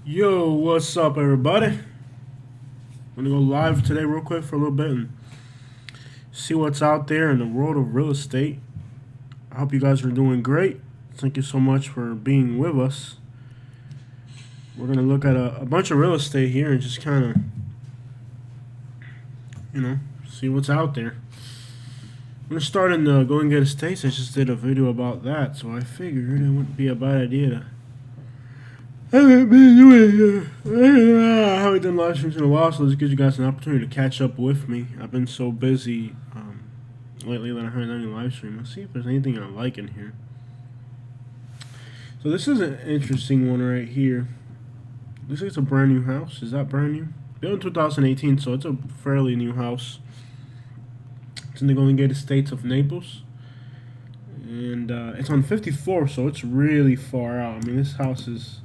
Yo, what's up, everybody? I'm gonna go live today, real quick, for a little bit and see what's out there in the world of real estate. I hope you guys are doing great. Thank you so much for being with us. We're gonna look at a bunch of real estate here and just kind of, see what's out there. I'm gonna start in the Go and Get Estates. I just did a video about that, so I figured it wouldn't be a bad idea to. I haven't done live streams in a while, so this gives you guys an opportunity to catch up with me. I've been so busy lately that I haven't done any live stream. Let's see if there's anything I like in here. So this is an interesting one right here. Looks like it's a brand new house. Is that brand new? Built in 2018, so it's a fairly new house. It's in the Golden Gate Estates of Naples. And it's on 54, so it's really far out. I mean, this house is...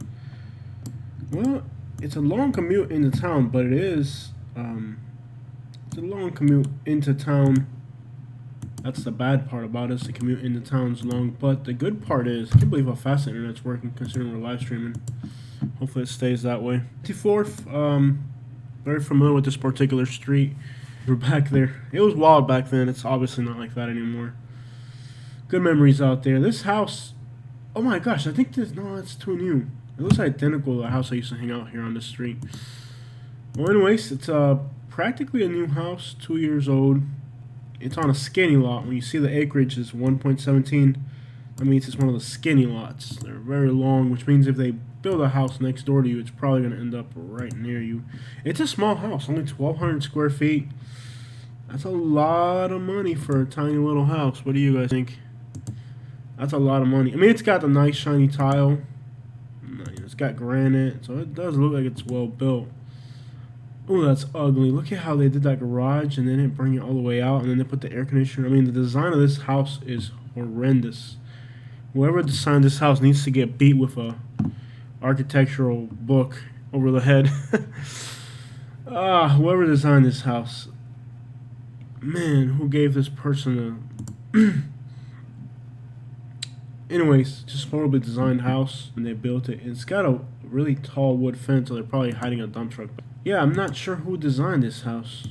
Well, it's a long commute into town, but it's a long commute into town. That's the bad part about it, is the commute into town's long. But the good part is, I can't believe how fast the internet's working considering we're live streaming. Hopefully it stays that way. 54th, very familiar with this particular street. We're back there. It was wild back then. It's obviously not like that anymore. Good memories out there. This house, oh my gosh, I think this, no, it's too new. It looks identical to the house I used to hang out here on the street. Well, anyways, it's practically a new house, 2 years old. It's on a skinny lot. When you see the acreage is 1.17, that means it's one of the skinny lots. They're very long, which means if they build a house next door to you, it's probably going to end up right near you. It's a small house, only 1,200 square feet. That's a lot of money for a tiny little house. What do you guys think? That's a lot of money. I mean, it's got the nice shiny tile. It's got granite, so it does look like it's well built. Oh, that's ugly. Look at how they did that garage and then they bring it all the way out and then they put the air conditioner. I mean, the design of this house is horrendous. Whoever designed this house needs to get beat with a architectural book over the head. Whoever designed this house. Man, who gave this person a... Anyways, just horribly designed house, and they built it. It's got a really tall wood fence, so they're probably hiding a dump truck. Yeah, I'm not sure who designed this house.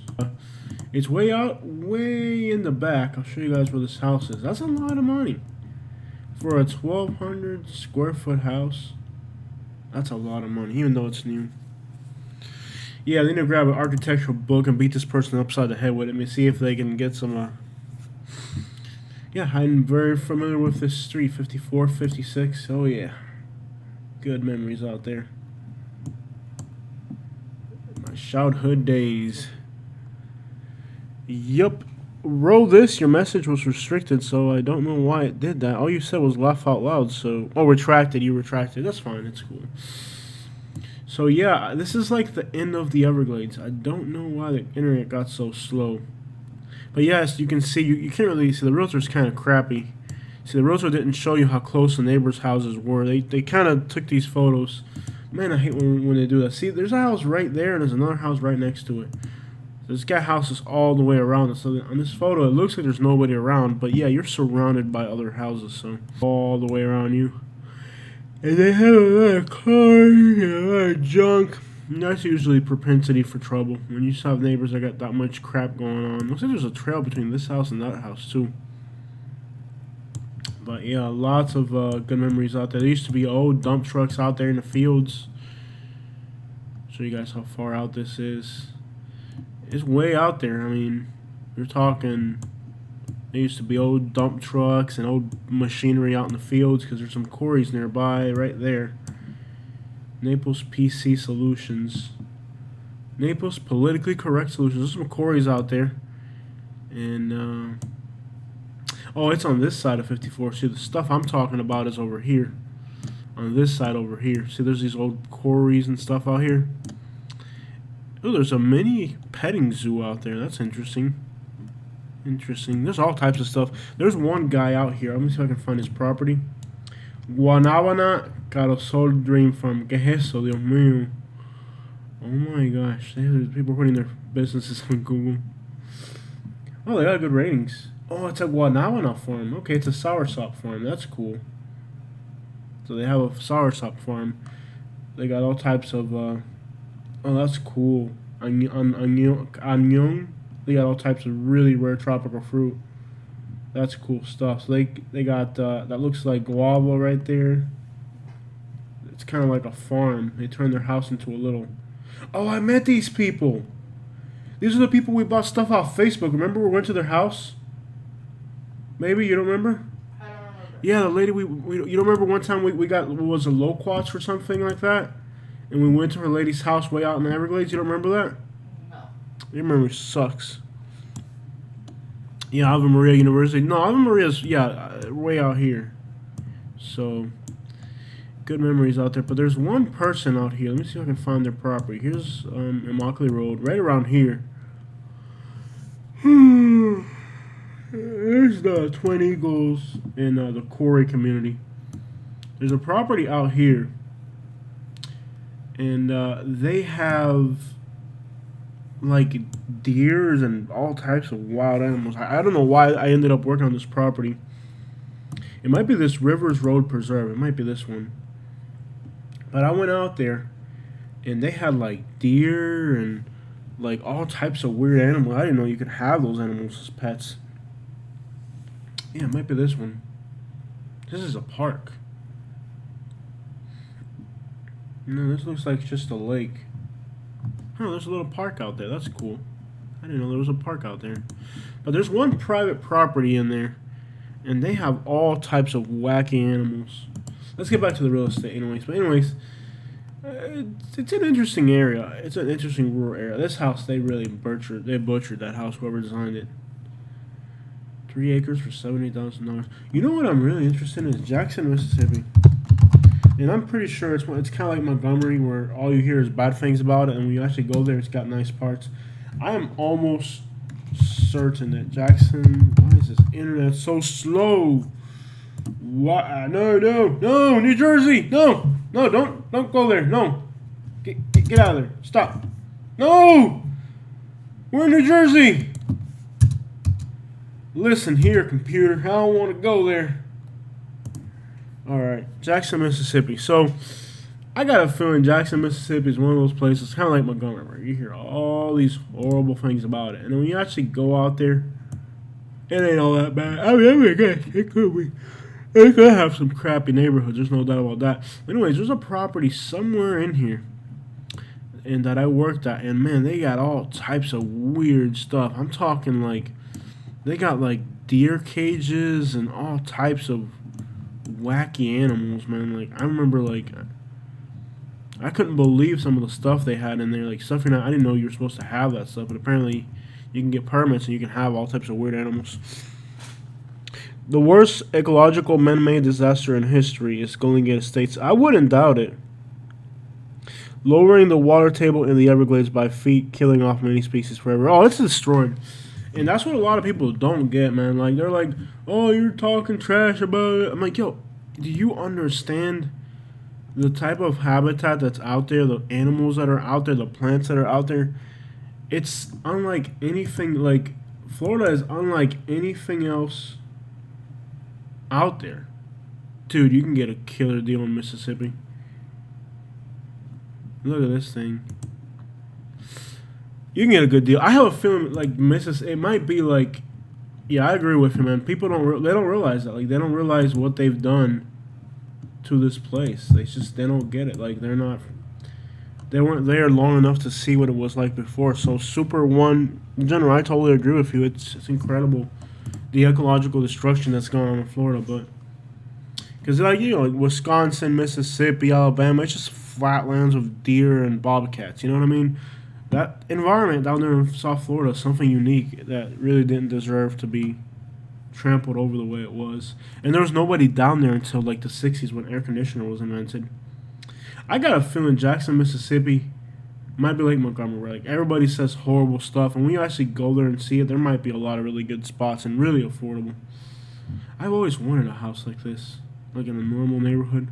It's way out, way in the back. I'll show you guys where this house is. That's a lot of money. For a 1,200 square foot house, that's a lot of money, even though it's new. Yeah, they need to grab an architectural book and beat this person upside the head with it. Let me see if they can get some... Yeah, I'm very familiar with this street, 54, 56. Oh, yeah. Good memories out there. My childhood days. Yup. Roll this. Your message was restricted, so I don't know why it did that. All you said was laugh out loud, so... Oh, retracted. You retracted. That's fine. It's cool. So, yeah, this is like the end of the Everglades. I don't know why the internet got so slow. But yes, you can see, you can't really see, the realtor's kind of crappy. See, the realtor didn't show you how close the neighbors' houses were. They kind of took these photos. Man, I hate when they do that. See, there's a house right there, and there's another house right next to it. So it's got houses all the way around it. So on this photo, it looks like there's nobody around. But yeah, you're surrounded by other houses, so all the way around you. And they have a lot of cars and a lot of junk. And that's usually propensity for trouble. When you just have neighbors that got that much crap going on. Looks like there's a trail between this house and that house too. But yeah, lots of good memories out there. There used to be old dump trucks out there in the fields. Show you guys how far out this is. It's way out there. I mean, you're talking... There used to be old dump trucks and old machinery out in the fields because there's some quarries nearby right there. Naples PC Solutions. Naples Politically Correct Solutions. There's some quarries out there. And, oh, it's on this side of 54. See, the stuff I'm talking about is over here. On this side over here. See, there's these old quarries and stuff out here. Oh, there's a mini petting zoo out there. That's interesting. Interesting. There's all types of stuff. There's one guy out here. Let me see if I can find his property. Guanábana Carosol Dream Farm. ¿Qué es eso, Dios mío? Oh my gosh. There's people putting their businesses on Google. Oh, they got good ratings. Oh, it's a Guanábana farm. Okay, it's a soursop farm. That's cool. So they have a soursop farm. They got all types of. Oh, that's cool. Onion. They got all types of really rare tropical fruit. That's cool stuff. So they got that looks like guava right there. It's kind of like a farm. They turned their house into a little. Oh, I met these people. These are the people we bought stuff off Facebook. Remember we went to their house? Maybe you don't remember? I don't remember. Yeah, the lady we you don't remember one time we got was a loquats or something like that, and we went to her lady's house way out in the Everglades. You don't remember that? No. Your memory sucks. Yeah, Ave Maria University. No, Ave Maria's way out here. So good memories out there. But there's one person out here. Let me see if I can find their property. Here's Immokalee Road, right around here. There's the Twin Eagles in the Corey community. There's a property out here, and they have like deers and all types of wild animals. I don't know why I ended up working on this property. It might be this Rivers Road Preserve. It might be this one. But I went out there, and they had like deer and like all types of weird animals. I didn't know you could have those animals as pets. Yeah, it might be this one. This is a park. No, this looks like just a lake. Oh, there's a little park out there. That's cool. I didn't know there was a park out there. But there's one private property in there, and they have all types of wacky animals. Let's get back to the real estate anyways. But anyways, it's an interesting area. It's an interesting rural area. This house, they really butchered that house, whoever designed it. 3 acres for $70,000. You know what I'm really interested in is Jackson, Mississippi. And I'm pretty sure it's kind of like Montgomery, where all you hear is bad things about it, and when you actually go there, it's got nice parts. I am almost certain that Jackson. Why is this internet so slow? Why? No, New Jersey, no, don't go there, no, get out of there, stop, no, we're in New Jersey. Listen here, computer, I don't want to go there. Alright, Jackson, Mississippi. So, I got a feeling Jackson, Mississippi is one of those places, kind of like Montgomery, where you hear all these horrible things about it. And when you actually go out there, it ain't all that bad. I mean, it could be. It could have some crappy neighborhoods, there's no doubt about that. Anyways, there's a property somewhere in here and that I worked at, and man, they got all types of weird stuff. I'm talking like, they got like deer cages and all types of wacky animals, man. Like, I remember, like, I couldn't believe some of the stuff they had in there. Like, stuff I didn't know you were supposed to have that stuff, but apparently you can get permits and you can have all types of weird animals. The worst ecological man-made disaster in history is Golden Gate Estates. I wouldn't doubt it. Lowering the water table in the Everglades by feet, killing off many species forever. Oh, it's destroyed. And that's what a lot of people don't get, man. Like, they're like, oh, you're talking trash about it. I'm like, yo, do you understand the type of habitat that's out there, the animals that are out there, the plants that are out there? It's unlike anything, like, Florida is unlike anything else out there. Dude, you can get a killer deal in Mississippi. Look at this thing. You can get a good deal. I have a feeling like it might be like, yeah, I agree with you, man. People they don't realize that. Like, they don't realize what they've done to this place. They don't get it. Like, they weren't there long enough to see what it was like before. So Super One, in general, I totally agree with you. It's incredible, the ecological destruction that's going on in Florida. But because, like, you know, like Wisconsin, Mississippi, Alabama, it's just flatlands with deer and bobcats. You know what I mean? That environment down there in South Florida is something unique that really didn't deserve to be trampled over the way it was. And there was nobody down there until like the 60s when air conditioner was invented. I got a feeling Jackson, Mississippi might be like Montgomery, where like everybody says horrible stuff, and when you actually go there and see it, there might be a lot of really good spots and really affordable. I've always wanted a house like this, like in a normal neighborhood.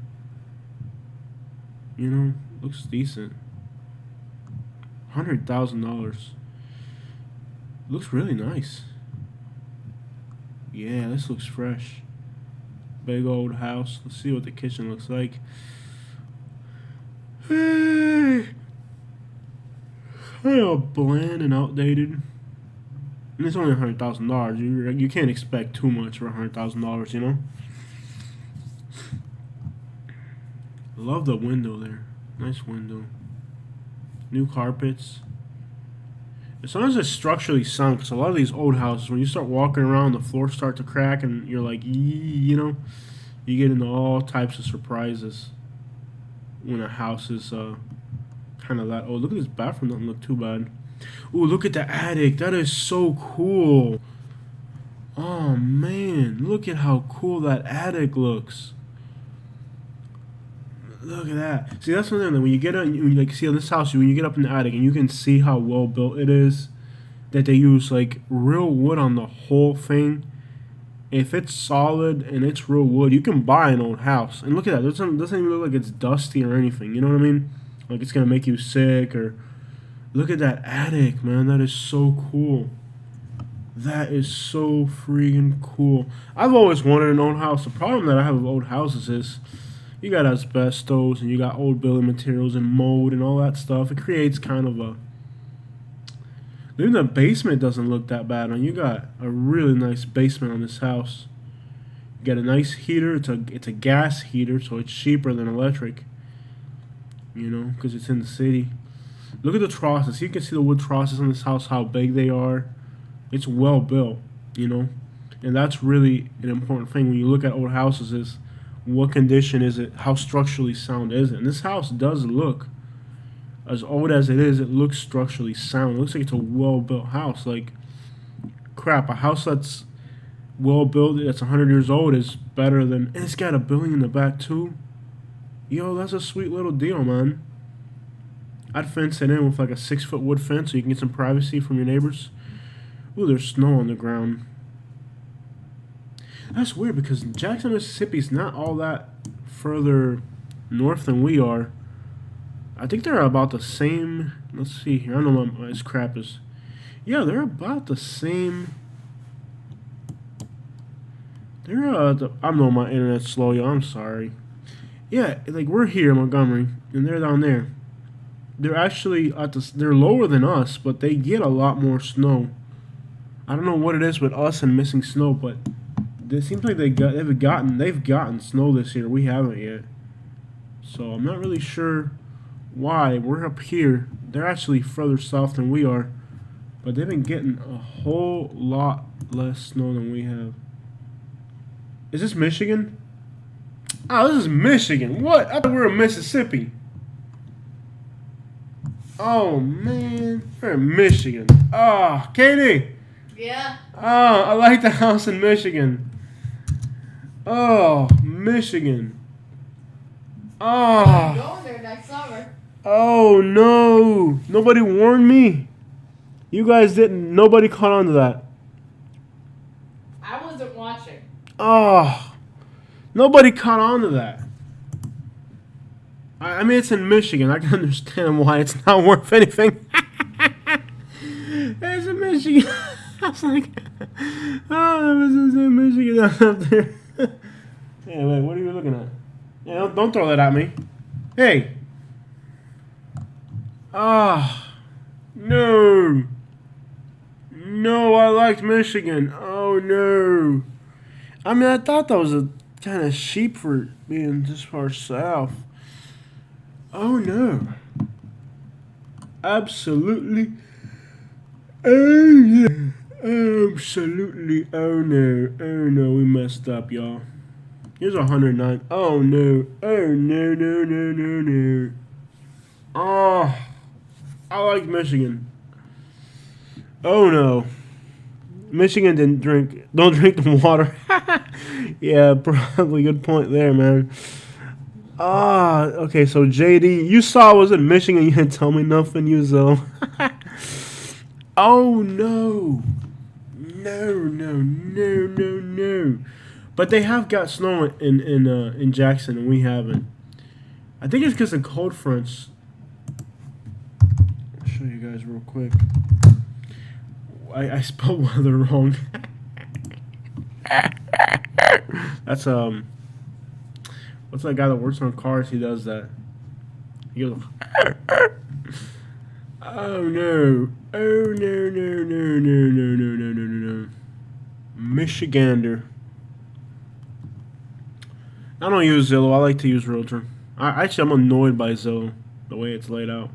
You know, looks decent. $100,000. Looks really nice. Yeah, this looks fresh. Big old house. Let's see what the kitchen looks like. Kind of bland and outdated. And it's only $100,000. You can't expect too much for $100,000, you know. Love the window there. Nice window. New carpets. As long as it's structurally sound, because a lot of these old houses, when you start walking around, the floors start to crack, and you're like, you know, you get into all types of surprises when a house is kind of that old. Look at this bathroom; doesn't look too bad. Ooh, look at the attic. That is so cool. Oh man, look at how cool that attic looks. Look at that. See, that's one thing that when you get on, when you like see on this house, when you get up in the attic and you can see how well built it is, that they use like real wood on the whole thing. If it's solid and it's real wood, you can buy an old house. And look at that. It doesn't even look like it's dusty or anything. You know what I mean? Like it's gonna make you sick or. Look at that attic, man. That is so cool. That is so freaking cool. I've always wanted an old house. The problem that I have with old houses is you got asbestos and you got old building materials and mold and all that stuff. It creates kind of a... Even the basement doesn't look that bad. And you got a really nice basement on this house. You got a nice heater. It's a gas heater, so it's cheaper than electric. You know, because it's in the city. Look at the trusses. You can see the wood trusses in this house, how big they are. It's well built, you know. And that's really an important thing when you look at old houses is what condition is it? How structurally sound is it? And this house does look, as old as it is, it looks structurally sound. It looks like it's a well-built house. Like, crap, a house that's well-built, that's 100 years old is better than... And it's got a building in the back, too. Yo, that's a sweet little deal, man. I'd fence it in with like a 6-foot wood fence so you can get some privacy from your neighbors. Ooh, there's snow on the ground. That's weird because Jackson, Mississippi's not all that further north than we are. I think they're about the same. Let's see here. I don't know what this crap is. Yeah, they're about the same. They're I know my internet's slow, y'all. I'm sorry. Yeah, like we're here in Montgomery, and they're down there. They're actually they're lower than us, but they get a lot more snow. I don't know what it is with us and missing snow, but it seems like they've gotten snow this year. We haven't yet, so I'm not really sure why. We're up here. They're actually further south than we are, but they've been getting a whole lot less snow than we have. Is this Michigan? Oh, this is Michigan. What? I thought we were in Mississippi. Oh, man. We're in Michigan. Oh, Katie. Yeah? Oh, I like the house in Michigan. Oh, Michigan. I'm Oh. going there next summer. Oh, no. Nobody warned me. You guys didn't. Nobody caught on to that. I wasn't watching. Oh. Nobody caught on to that. I mean, it's in Michigan. I can understand why it's not worth anything. It's in Michigan. I was like, oh, this is in Michigan up there. Hey, wait, what are you looking at? Yeah, don't throw that at me. Hey. Ah. No. No, I liked Michigan. Oh, no. I mean, I thought that was a kind of sheep for being this far south. Oh no. Absolutely. Oh yeah. Absolutely. Oh no. Oh no. We messed up, y'all. Here's 109. Oh no. Oh no, no, no, no, no. Oh. I like Michigan. Oh no. Michigan don't drink the water. Yeah, probably good point there, man. Ah, okay, so JD, you saw I was in Michigan, you didn't tell me nothing, you so. Oh no. No, no, no, no, no. But they have got snow in Jackson and we haven't. I think it's because of cold fronts. I'll show you guys real quick. I spelled weather wrong. That's what's that guy that works on cars? He does that. He goes, oh no. Oh no, no, no, no, no, no, no, no, no. Michigander. I don't use Zillow. I like to use Realtor. I'm annoyed by Zillow, the way it's laid out.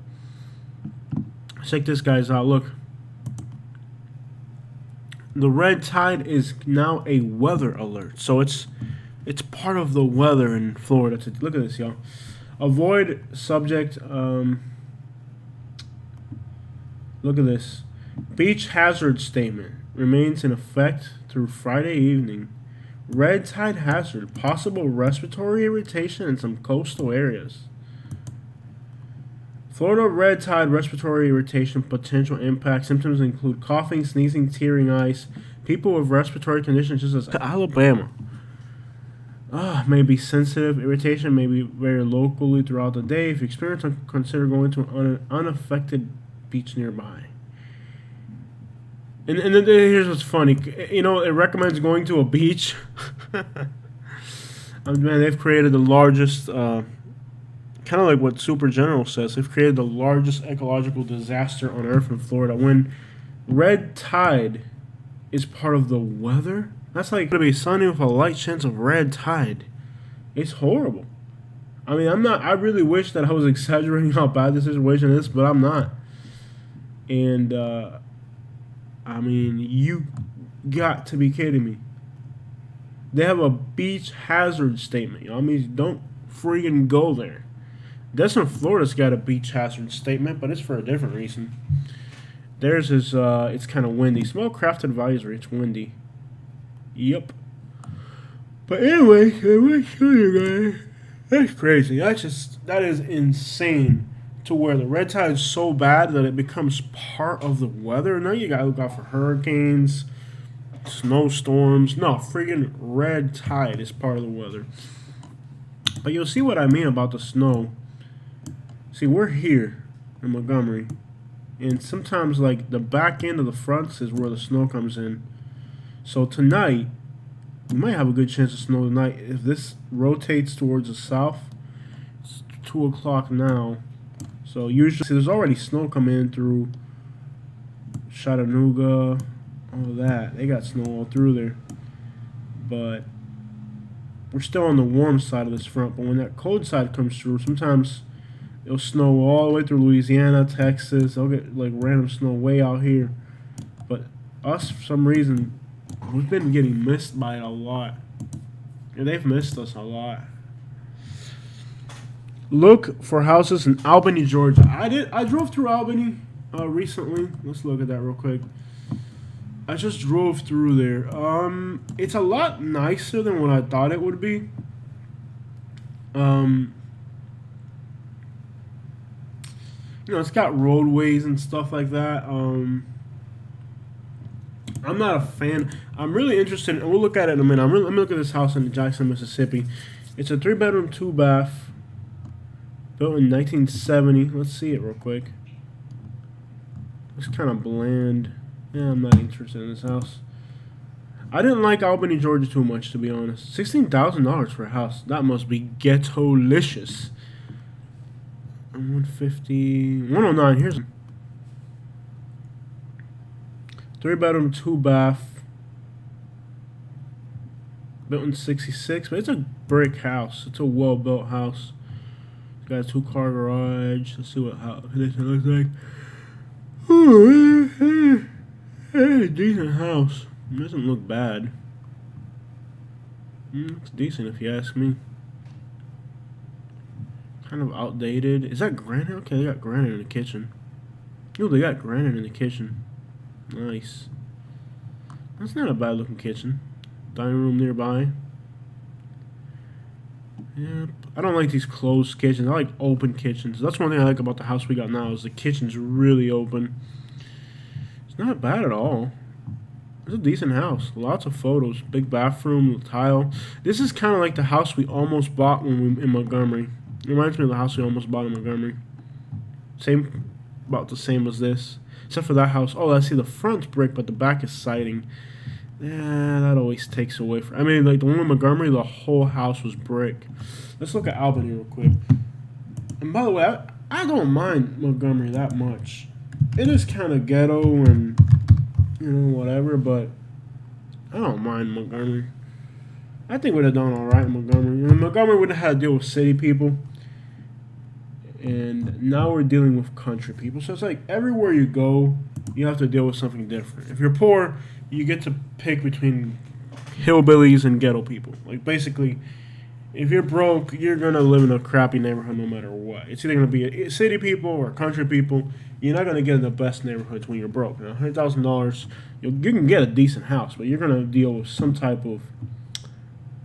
Check this guy's out. Look. The red tide is now a weather alert. So it's part of the weather in Florida. Look at this, y'all. Avoid subject. Look at this. Beach hazard statement remains in effect through Friday evening. Red tide hazard. Possible respiratory irritation in some coastal areas. Florida red tide respiratory irritation potential impact. Symptoms include coughing, sneezing, tearing eyes. People with respiratory conditions such as Alabama may be sensitive. Irritation may be very locally throughout the day. If you experience it, consider going to an unaffected beach nearby. And then here's what's funny. You know, it recommends going to a beach. Man, they've created the largest... kind of like what Super General says, they've created the largest ecological disaster on Earth in Florida. When red tide is part of the weather, that's like going to be sunny with a light chance of red tide. It's horrible. I mean, I really wish that I was exaggerating how bad the situation is, but I'm not. And, I mean, you got to be kidding me. They have a beach hazard statement. You know? I mean, don't freaking go there. Destin, Florida's got a beach hazard statement, but it's for a different reason. Theirs is, it's kind of windy. Small craft advisory, it's windy. Yep. But anyway, I'm going to show you guys. That's crazy. That is insane. To where the red tide is so bad that it becomes part of the weather. Now you got to look out for hurricanes, snowstorms. No, freaking red tide is part of the weather. But you'll see what I mean about the snow. See, we're here in Montgomery, and sometimes, like, the back end of the fronts is where the snow comes in. So tonight, we might have a good chance of snow tonight. If this rotates towards the south, it's 2 o'clock now. So usually, see, there's already snow coming in through Chattanooga, all that. They got snow all through there. But we're still on the warm side of this front. But when that cold side comes through, sometimes it'll snow all the way through Louisiana, Texas. They'll get like random snow way out here. But us, for some reason, we've been getting missed by it a lot. And they've missed us a lot. Look for houses in Albany, Georgia. I drove through Albany recently. Let's look at that real quick. I just drove through there. It's a lot nicer than what I thought it would be. You know, it's got roadways and stuff like that. I'm not a fan. I'm really interested, and we'll look at it in a minute. Let me look at this house in Jackson, Mississippi. It's a 3-bedroom, 2-bath, built in 1970. Let's see it real quick. It's kind of bland. Yeah, I'm not interested in this house. I didn't like Albany, Georgia too much, to be honest. $16,000 for a house. That must be ghetto-licious. 150, 109. Here's 3-bedroom, 2-bath, built in 66. But it's a brick house. It's a well-built house. It's got a 2-car garage. Let's see what how this looks like. Ooh, a decent house. It doesn't look bad. Looks decent if you ask me. Kind of outdated. Is that granite? Okay, they got granite in the kitchen. Ooh, they got granite in the kitchen. Nice. That's not a bad looking kitchen. Dining room nearby. Yep. I don't like these closed kitchens. I like open kitchens. That's one thing I like about the house we got now is the kitchen's really open. It's not bad at all. It's a decent house. Lots of photos. Big bathroom, tile. This is kind of like the house we almost bought when we in Montgomery. It reminds me of the house we almost bought in Montgomery. About the same as this. Except for that house. Oh, I see the front's brick, but the back is siding. Yeah, that always takes away from... I mean, like the one in Montgomery, the whole house was brick. Let's look at Albany real quick. And by the way, I don't mind Montgomery that much. It is kind of ghetto and whatever, but I don't mind Montgomery. I think we'd have done all right in Montgomery. Montgomery would have had to deal with city people, and now we're dealing with country people. So it's like everywhere you go, you have to deal with something different. If you're poor, you get to pick between hillbillies and ghetto people. Like basically, if you're broke, you're gonna live in a crappy neighborhood no matter what. It's either gonna be city people or country people. You're not gonna get in the best neighborhoods when you're broke. $100,000, you can get a decent house, but you're gonna deal with some type of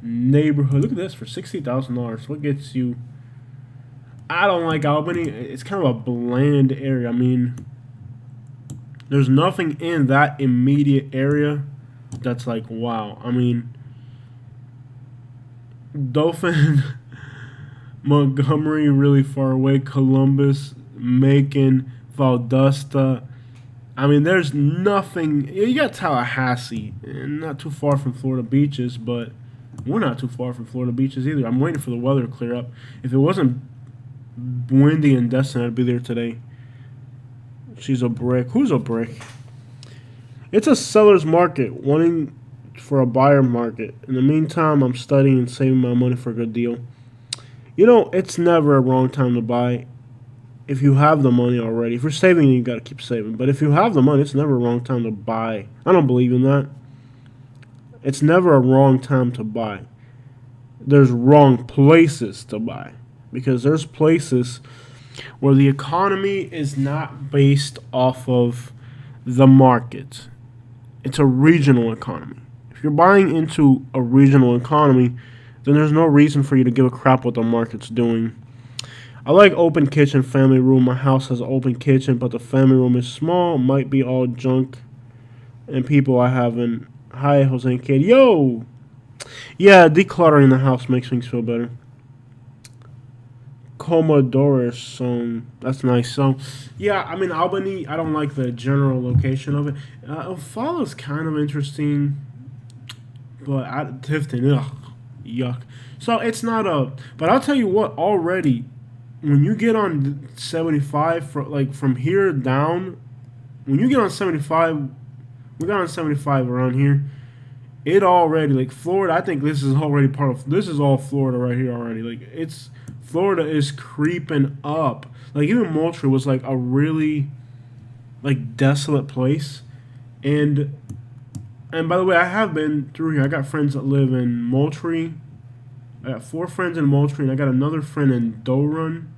neighborhood. Look at this for $60,000. What gets you? I don't like Albany. It's kind of a bland area. I mean, there's nothing in that immediate area that's like wow. I mean, Dauphin, Montgomery, really far away. Columbus, Macon, Valdosta. I mean, there's nothing. You got Tallahassee, and not too far from Florida beaches, but we're not too far from Florida beaches either. I'm waiting for the weather to clear up. If it wasn't windy and Destin, I'd be there today. She's a brick. Who's a brick? It's a seller's market, wanting for a buyer market. In the meantime, I'm studying and saving my money for a good deal. It's never a wrong time to buy if you have the money already. If you're saving, you got to keep saving. But if you have the money, it's never a wrong time to buy. I don't believe in that. It's never a wrong time to buy. There's wrong places to buy. Because there's places where the economy is not based off of the market. It's a regional economy. If you're buying into a regional economy, then there's no reason for you to give a crap what the market's doing. I like open kitchen, family room. My house has an open kitchen, but the family room is small. Might be all junk. And people I haven't. Hi, Jose and Kid. Yo! Yeah, decluttering the house makes things feel better. Commodore song. That's nice song. Yeah, I mean, Albany, I don't like the general location of it. Eufaula's kind of interesting, but Tifton, ugh, yuck. So it's not a. But I'll tell you what, already, when you get on 75, from here down, when you get on 75, we got on 75 around here. It already, like Florida, I think this is already this is all Florida right here already. Like, Florida is creeping up. Like, even Moultrie was like a really, like, desolate place. And by the way, I have been through here. I got friends that live in Moultrie. I got 4 friends in Moultrie, and I got another friend in Doe Run.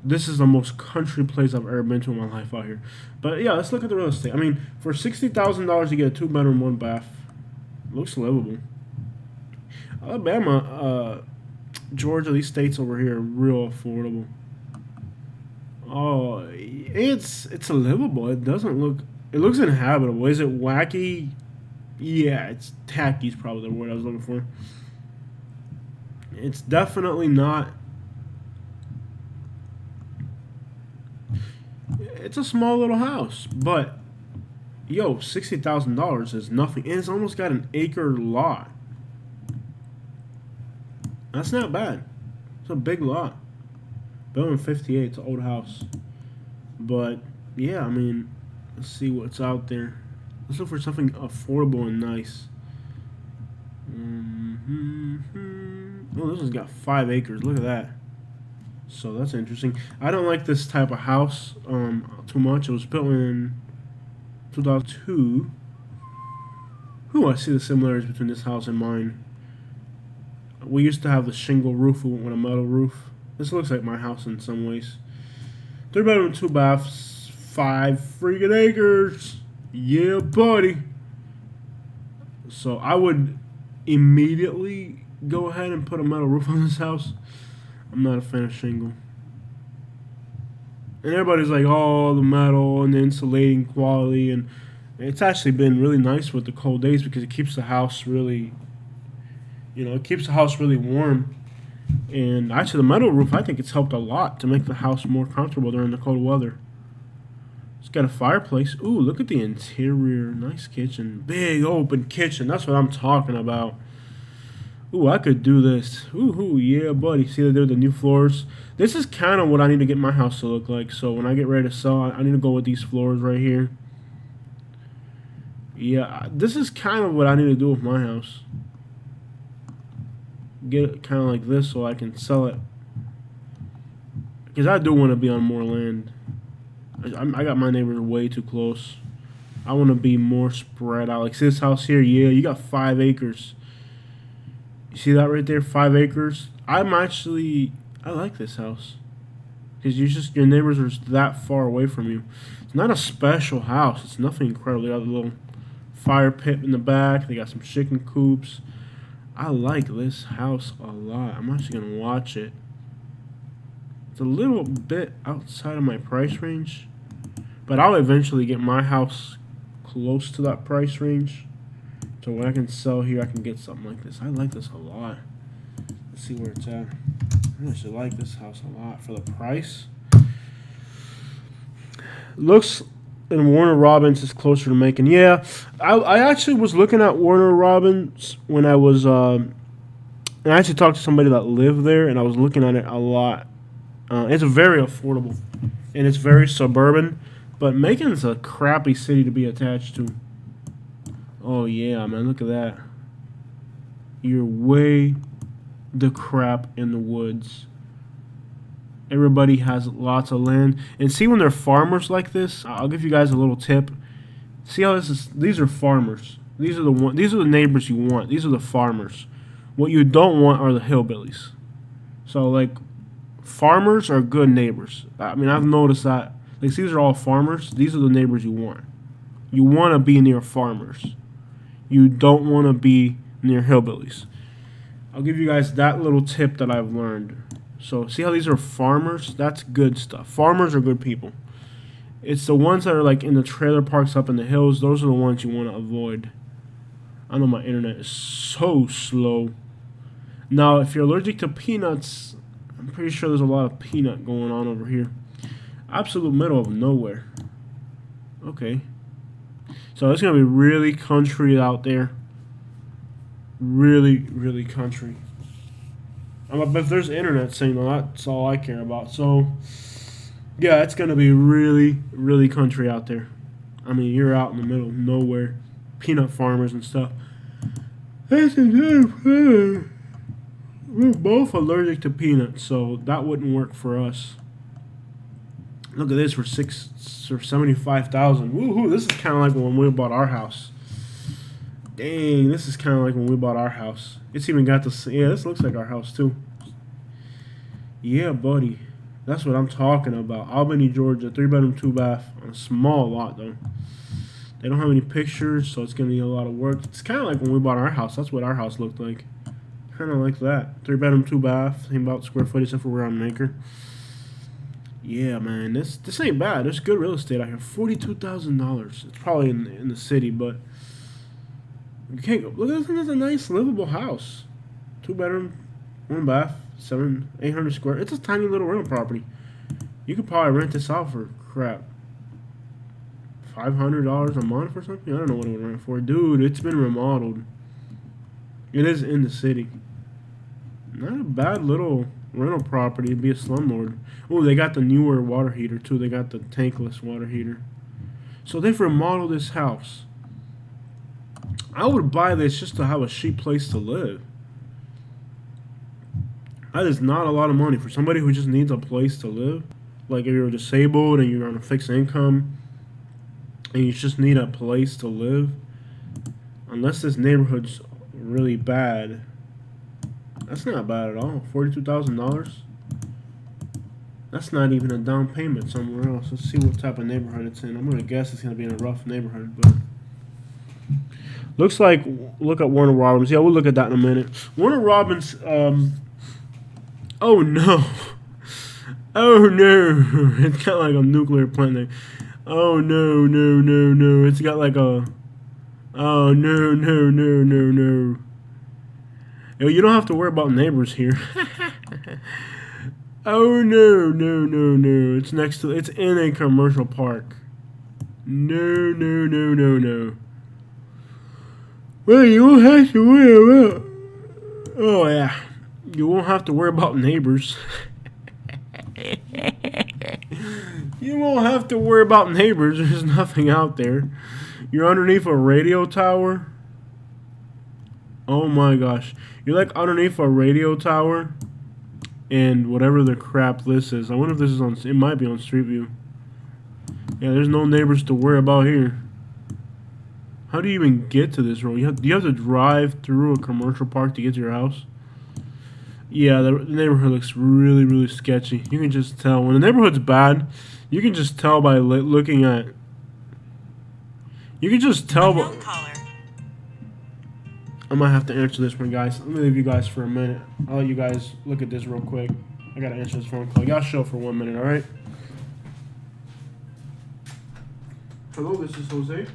This is the most country place I've ever been to in my life out here. But yeah, let's look at the real estate. I mean, for $60,000, you get a 2-bedroom, 1 bath. Looks livable. Alabama, Georgia, these states over here are real affordable. Oh, it's livable. It doesn't look. It looks inhabitable. Is it wacky? Yeah, it's tacky is probably the word I was looking for. It's definitely not. It's a small little house, but yo, $60,000 is nothing, and it's almost got an acre lot. That's not bad. It's a big lot. Built in '58. It's an old house, but yeah, I mean, let's see what's out there. Let's look for something affordable and nice. Oh, this one's got 5 acres. Look at that. So that's interesting. I don't like this type of house too much. It was built in 2002. Ooh, I see the similarities between this house and mine. We used to have the shingle roof with a metal roof. This looks like my house in some ways. 3-bedroom, 2 baths, 5 freaking acres. Yeah, buddy. So I would immediately go ahead and put a metal roof on this house. I'm not a fan of shingle. And everybody's like, oh, the metal and the insulating quality. And it's actually been really nice with the cold days because it keeps the house really, it keeps the house really warm. And actually, the metal roof, I think it's helped a lot to make the house more comfortable during the cold weather. It's got a fireplace. Ooh, look at the interior. Nice kitchen. Big open kitchen. That's what I'm talking about. Ooh, I could do this. Ooh, yeah, buddy. See, they're the new floors. This is kind of what I need to get my house to look like. So when I get ready to sell, I need to go with these floors right here. Yeah, this is kind of what I need to do with my house. Get it kind of like this so I can sell it. Because I do want to be on more land. I got my neighbors way too close. I want to be more spread out. Like, see this house here? Yeah, you got 5 acres. You see that right there? 5 acres. I like this house. Because your neighbors are that far away from you. It's not a special house. It's nothing incredible. They got a little fire pit in the back. They got some chicken coops. I like this house a lot. I'm actually going to watch it. It's a little bit outside of my price range. But I'll eventually get my house close to that price range. So when I can sell here, I can get something like this. I like this a lot. Let's see where it's at. I actually like this house a lot for the price. Looks and Warner Robins is closer to Macon. Yeah, I actually was looking at Warner Robins when I was, and I actually talked to somebody that lived there, and I was looking at it a lot. It's very affordable, and it's very suburban, but Macon's a crappy city to be attached to. Oh, yeah, man, look at that. You're way the crap in the woods. Everybody has lots of land. And see when they're farmers like this, I'll give you guys a little tip. See how this is? These are farmers. These are the neighbors you want. These are the farmers. What you don't want are the hillbillies. So, like, farmers are good neighbors. I mean, I've noticed that. Like, these are all farmers. These are the neighbors you want. You want to be near farmers. You don't want to be near hillbillies. I'll give you guys that little tip that I've learned. So, see how these are farmers? That's good stuff. Farmers are good people. It's the ones that are like in the trailer parks up in the hills. Those are the ones you want to avoid. I know my internet is so slow. Now, if you're allergic to peanuts, I'm pretty sure there's a lot of peanut going on over here. Absolute middle of nowhere. Okay. So it's going to be really country out there. Really, really country. If there's internet signal, that's all I care about. So, yeah, it's going to be really, really country out there. I mean, you're out in the middle of nowhere. Peanut farmers and stuff. We're both allergic to peanuts, so that wouldn't work for us. Look at this for $75,000. Woohoo! This is kind of like when we bought our house. Dang, this is kind of like when we bought our house. It's even got the yeah. This looks like our house too. Yeah, buddy, that's what I'm talking about. Albany, Georgia, 3-bedroom, 2-bath on a small lot though. They don't have any pictures, so it's gonna need a lot of work. It's kind of like when we bought our house. That's what our house looked like. Kind of like that. 3-bedroom, 2-bath, same about square footage except for we're on an acre. Yeah, man, this ain't bad. There's good real estate out here. $42,000. It's probably in the city, but you can't go. Look at this. It's a nice livable house. 2-bedroom, 1-bath, 800 square. It's a tiny little rental property. You could probably rent this out for crap, $500 a month or something. I don't know what it would rent for, dude. It's been remodeled. It is in the city. Not a bad little rental property to be a slumlord. Oh, they got the newer water heater too. They got the tankless water heater. So they've remodeled this house. I would buy this just to have a cheap place to live. That is not a lot of money for somebody who just needs a place to live. Like if you're disabled and you're on a fixed income and you just need a place to live. Unless this neighborhood's really bad. That's not bad at all. $42,000. That's not even a down payment somewhere else. Let's see what type of neighborhood it's in. I'm gonna guess it's gonna be in a rough neighborhood, but looks like. Look at Warner Robins. Yeah, we'll look at that in a minute. Warner Robins. Oh no. Oh no. It's got like a nuclear plant there. Oh no, no, no, no. It's got like a. Oh no, no, no, no, no. Yo, you don't have to worry about neighbors here. Oh no, no, no, no. It's next to. It's in a commercial park. No, no, no, no, no. Well, you don't have to worry about. Oh yeah, you won't have to worry about neighbors. You won't have to worry about neighbors. There's nothing out there. You're underneath a radio tower. Oh my gosh. You're like underneath a radio tower. And whatever the crap this is. I wonder if this is on... It might be on Street View. Yeah, there's no neighbors to worry about here. How do you even get to this road? Do you have to drive through a commercial park to get to your house? Yeah, the neighborhood looks really, really sketchy. You can just tell. When the neighborhood's bad, you can just tell by looking at... You can just tell by... I might have to answer this one, guys. Let me leave you guys for a minute. I'll let you guys look at this real quick. I gotta answer this phone call. Y'all show for 1 minute, alright? Hello, this is Jose.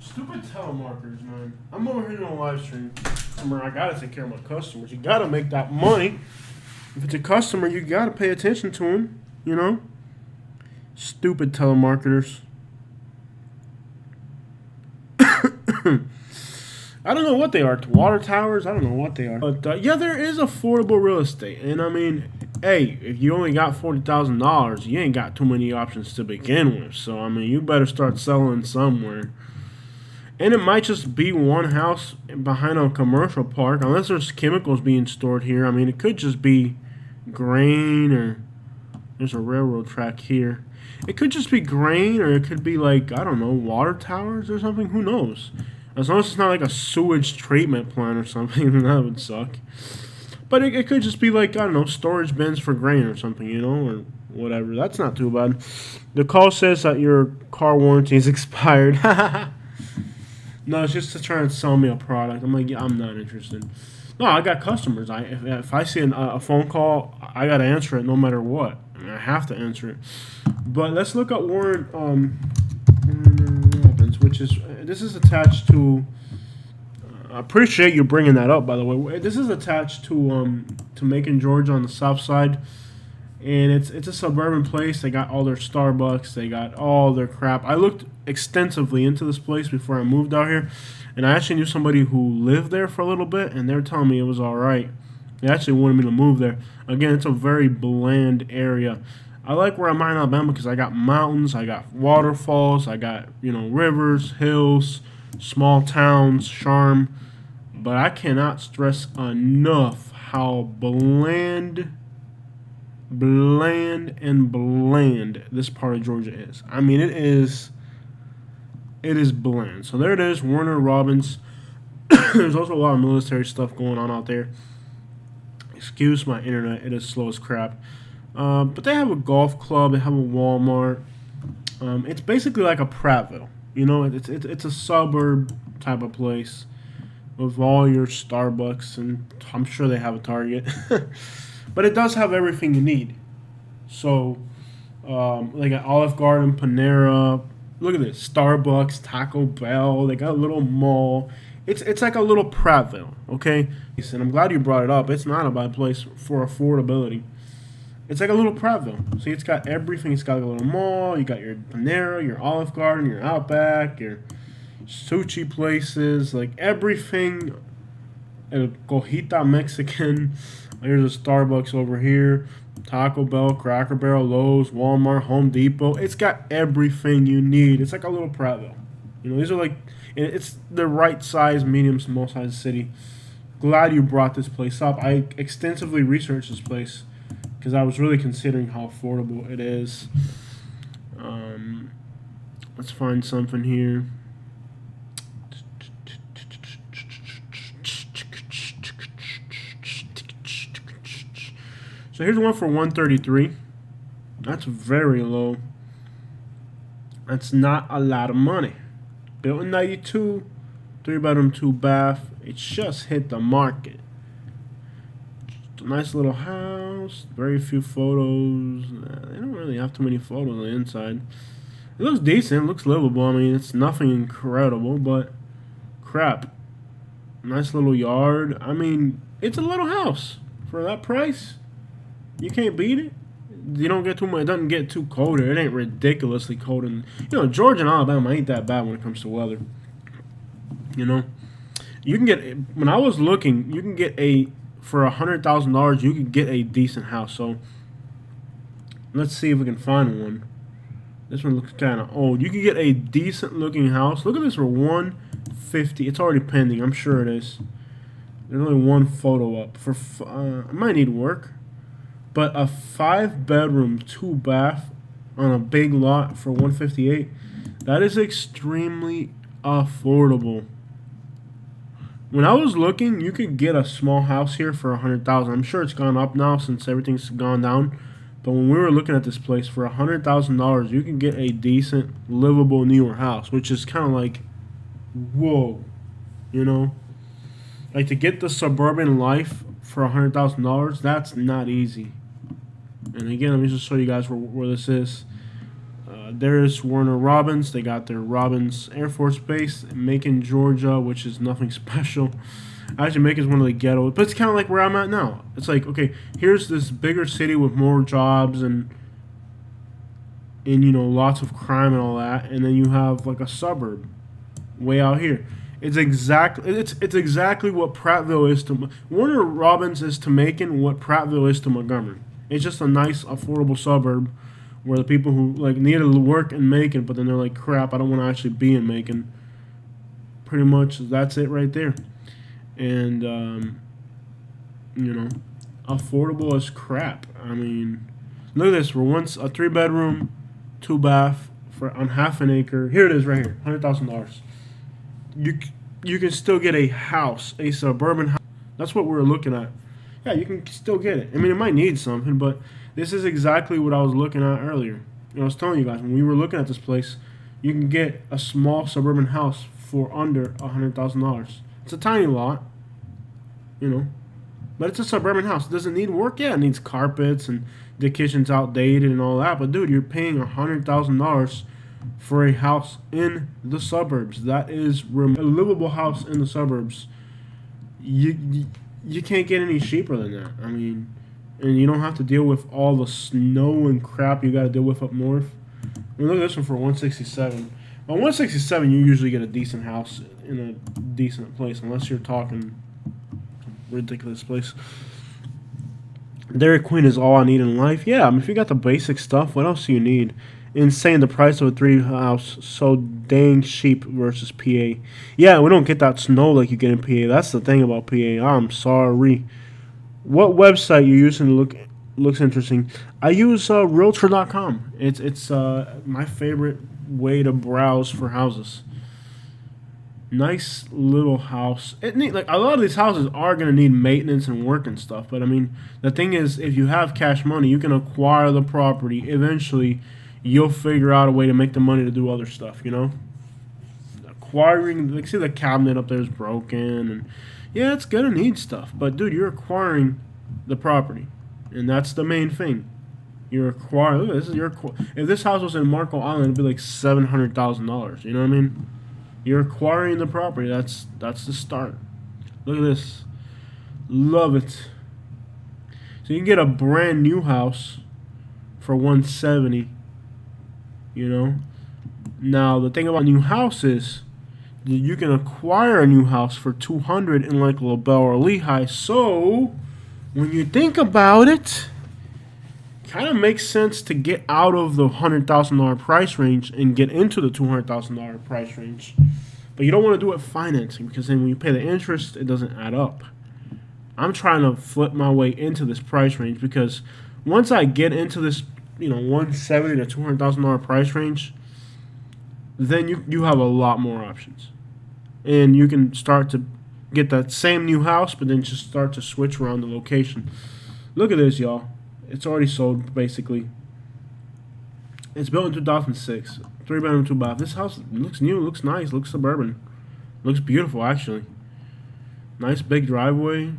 Stupid telemarketers, man. I'm over here on a live stream. I gotta take care of my customers. You gotta make that money. If it's a customer, you gotta pay attention to him. You know? Stupid telemarketers. I don't know what they are. Water towers? I don't know what they are. But yeah, there is affordable real estate. And I mean, hey, if you only got $40,000, you ain't got too many options to begin with. So, I mean, you better start selling somewhere. And it might just be one house behind a commercial park, unless there's chemicals being stored here. I mean, it could just be grain, or there's a railroad track here. It could just be grain, or it could be like, I don't know, water towers or something. Who knows? As long as it's not like a sewage treatment plant or something, then that would suck. But it could just be like, I don't know, storage bins for grain or something, you know, or whatever. That's not too bad. The call says that your car warranty is expired. No, it's just to try and sell me a product. I'm like, yeah, I'm not interested. No, I got customers. If I see a phone call, I got to answer it no matter what. I mean, I have to answer it. But let's look at Warren Robbins, which is, this is attached to, I appreciate you bringing that up, by the way. This is attached to Macon, Georgia, on the south side. And it's a suburban place. They got all their Starbucks. They got all their crap. I looked extensively into this place before I moved out here. And I actually knew somebody who lived there for a little bit. And they were telling me it was all right. They actually wanted me to move there. Again, it's a very bland area. I like where I'm at in Alabama because I got mountains. I got waterfalls. I got, you know, rivers, hills, small towns, charm. But I cannot stress enough how bland this part of Georgia is. I mean, it is bland. So there it is, Warner Robbins. There's also a lot of military stuff going on out there. Excuse my internet, it is slow as crap. But they have a golf club, they have a Walmart. It's basically like a Prattville. You know, it's a suburb type of place with all your Starbucks, and I'm sure they have a Target. But it does have everything you need. So, they got Olive Garden, Panera. Look at this. Starbucks, Taco Bell. They got a little mall. It's like a little Prattville, okay? And I'm glad you brought it up. It's not a bad place for affordability. It's like a little Prattville. See, it's got everything. It's got like a little mall. You got your Panera, your Olive Garden, your Outback, your sushi places. Like everything. El Cojita Mexican. Here's a Starbucks over here, Taco Bell, Cracker Barrel, Lowe's, Walmart, Home Depot. It's got everything you need. It's like a little Prattville. You know, these are like, it's the right size, medium, small size city. Glad you brought this place up. I extensively researched this place because I was really considering how affordable it is. Let's find something here. So here's one for $133. That's very low. That's not a lot of money. Built in 92, 3-bedroom, 2-bath. It's just hit the market. Just a nice little house. Very few photos. They don't really have too many photos on the inside. It looks decent. It looks livable. I mean, it's nothing incredible, but crap. Nice little yard. I mean, It's a little house for that price. You can't beat it. You don't get too much. It doesn't get too cold here. It ain't ridiculously cold, and Georgia and Alabama ain't that bad when it comes to weather. You know, you can get when I was looking, you can get for $100,000. You can get a decent house. So let's see if we can find one. This one looks kind of old. You can get a decent looking house. Look at this for $150. It's already pending. I'm sure it is. There's only one photo up. It might need work, but a 5-bedroom, 2-bath on a big lot for $158. That is extremely affordable. When I was looking, you could get a small house here for $100,000. I'm sure it's gone up now since everything's gone down. But when we were looking at this place for $100,000, you can get a decent, livable newer house, which is kind of like, whoa, like to get the suburban life for $100,000. That's not easy. And again, let me just show you guys where this is. There's Warner Robins. They got their Robins Air Force Base in Macon, Georgia, which is nothing special. Actually, Macon's one of the ghetto, but it's kind of like where I'm at now. It's like, okay, here's this bigger city with more jobs and lots of crime and all that, and then you have like a suburb way out here. It's exactly what Prattville is to Warner Robins is to Macon what Prattville is to Montgomery. It's just a nice, affordable suburb where the people who like need to work in Macon, but then they're like, crap, I don't want to actually be in Macon. Pretty much, that's it right there. And affordable as crap. I mean, look at this. For once, a 3-bedroom, 2-bath on half an acre. Here it is, right here, $100,000. You can still get a house, a suburban house. That's what we're looking at. Yeah, you can still get it. I mean, it might need something, but this is exactly what I was looking at earlier. I was telling you guys, when we were looking at this place, you can get a small suburban house for under $100,000. It's a tiny lot, but it's a suburban house. Does it need work? Yeah, it needs carpets and the kitchen's outdated and all that. But dude, you're paying $100,000 for a house in the suburbs. That is a livable house in the suburbs. You can't get any cheaper than that. I mean, and you don't have to deal with all the snow and crap you got to deal with up north. I mean, look at this one for $167. Well, $167, you usually get a decent house in a decent place, unless you're talking ridiculous place. Dairy Queen is all I need in life. Yeah, I mean, if you got the basic stuff, what else do you need? Insane, the price of a 3-house so dang cheap versus PA. Yeah, we don't get that snow like you get in PA. That's the thing about PA. I'm sorry. What website you using looks interesting? I use Realtor.com. It's my favorite way to browse for houses. Nice little house. Like a lot of these houses are gonna need maintenance and work and stuff. But I mean, the thing is, if you have cash money, you can acquire the property. Eventually, you'll figure out a way to make the money to do other stuff. Acquiring. Like, see, the cabinet up there is broken, and yeah, it's gonna need stuff. But dude, you're acquiring the property, and that's the main thing. You're acquiring. Look, if this house was in Marco Island, it'd be like $700,000. You know what I mean? You're acquiring the property. That's the start. Look at this. Love it. So you can get a brand new house for $170. Now the thing about new houses, you can acquire a new house for $200 in like LaBelle or Lehigh. So when you think about it, kind of makes sense to get out of the $100,000 price range and get into the $200,000 price range. But you don't want to do it financing, because then when you pay the interest, it doesn't add up. I'm trying to flip my way into this price range, because once I get into this, $170,000 to $200,000 price range, then you have a lot more options, and you can start to get that same new house, but then just start to switch around the location. Look at this, y'all. It's already sold, basically. It's built in 2006. 3-bedroom, 2-bath. This house looks new, looks nice, looks suburban. Looks beautiful, actually. Nice big driveway.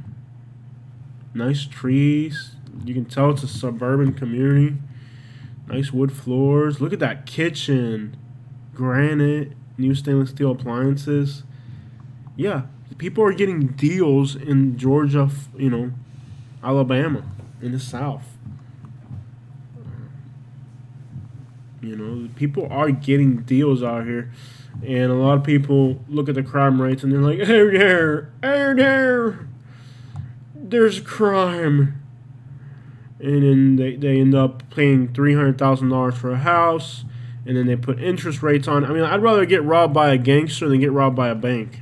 Nice trees. You can tell it's a suburban community. Nice wood floors. Look at that kitchen. Granite. New stainless steel appliances. Yeah, People are getting deals in Georgia, Alabama, in the South. People are getting deals out here. And a lot of people look at the crime rates and they're like, there's crime. And then they end up paying $300,000 for a house. And then they put interest rates on. I mean, I'd rather get robbed by a gangster than get robbed by a bank.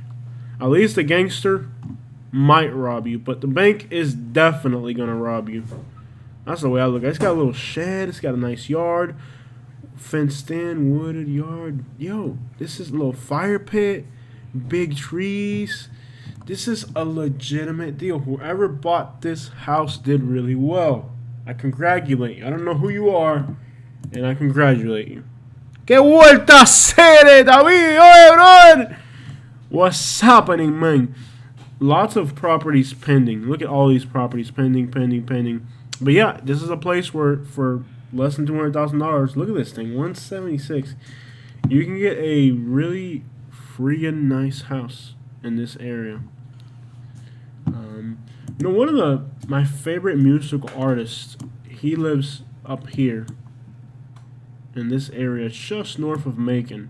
At least the gangster might rob you, but the bank is definitely going to rob you. That's the way I look at it. It's got a little shed. It's got a nice yard. Fenced in, wooded yard. Yo, this is a little fire pit. Big trees. This is a legitimate deal. Whoever bought this house did really well. I congratulate you. I don't know who you are, and I congratulate you. Que vuelta a hacer, David! Oye, brother! What's happening, man? Lots of properties pending. Look at all these properties pending. But yeah, this is a place where for less than $200,000. Look at this thing, $176. You can get a really freaking nice house in this area. One of my favorite musical artists, he lives up here in this area, just north of Macon.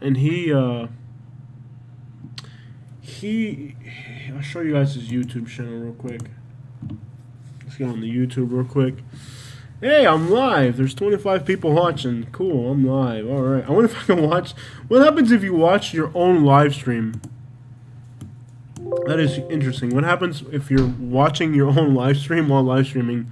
And I'll show you guys his YouTube channel real quick. Let's go on the YouTube real quick. Hey, I'm live. There's 25 people watching. Cool, I'm live. All right. I wonder if I can watch. What happens if you watch your own live stream? That is interesting. What happens if you're watching your own live stream while live streaming?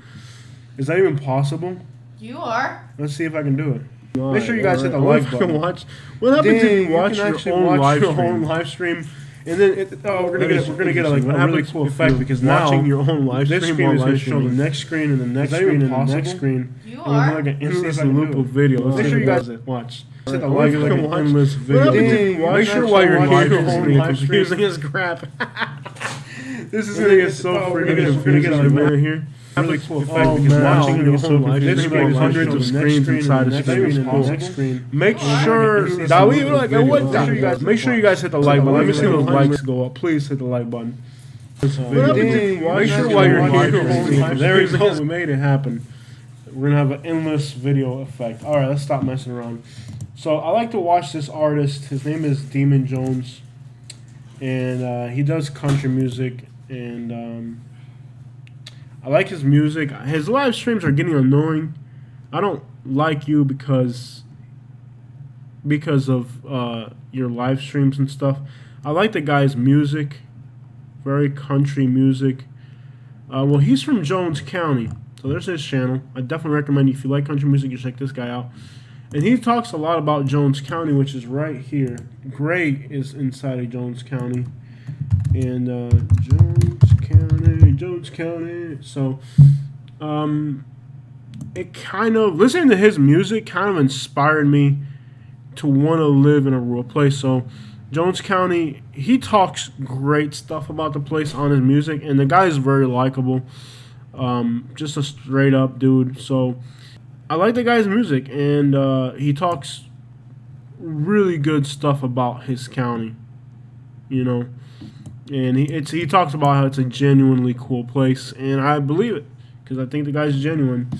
Is that even possible? You are. Let's see if I can do it. Make sure you guys hit the like button. What happens if you watch your own live stream? And then we're gonna get like a really cool effect because now watching your own live stream, this screen is gonna show the next screen and the next screen and the next screen. You are. Like an endless loop of videos. Make sure you guys watch. Hit the like an endless video. Make sure while you're here, your own live stream is crap. This is gonna get so freaking confusing right here. Really cool effect because watching your own live stream, hundreds of screens inside a screen. Make sure make sure you guys hit the like button. Let me see those likes go up. Please hit the like button. Make sure while you're here, there we go. We made it happen. We're gonna have an endless video effect. All right, let's stop messing around. So I like to watch this artist. His name is Demon Jones, and he does country music and. I like his music. His live streams are getting annoying. I don't like you because of your live streams and stuff. I like the guy's music, very country music. Well, he's from Jones County, so there's his channel. I definitely recommend if you like country music, you check this guy out. And he talks a lot about Jones County, which is right here. Gray is inside of Jones County, and Jones County. So, it kind of, listening to his music kind of inspired me to want to live in a rural place. So, Jones County, he talks great stuff about the place on his music, and the guy is very likable. Just a straight up dude. So, I like the guy's music, and he talks really good stuff about his county, And he talks about how it's a genuinely cool place, and I believe it because I think the guy's genuine.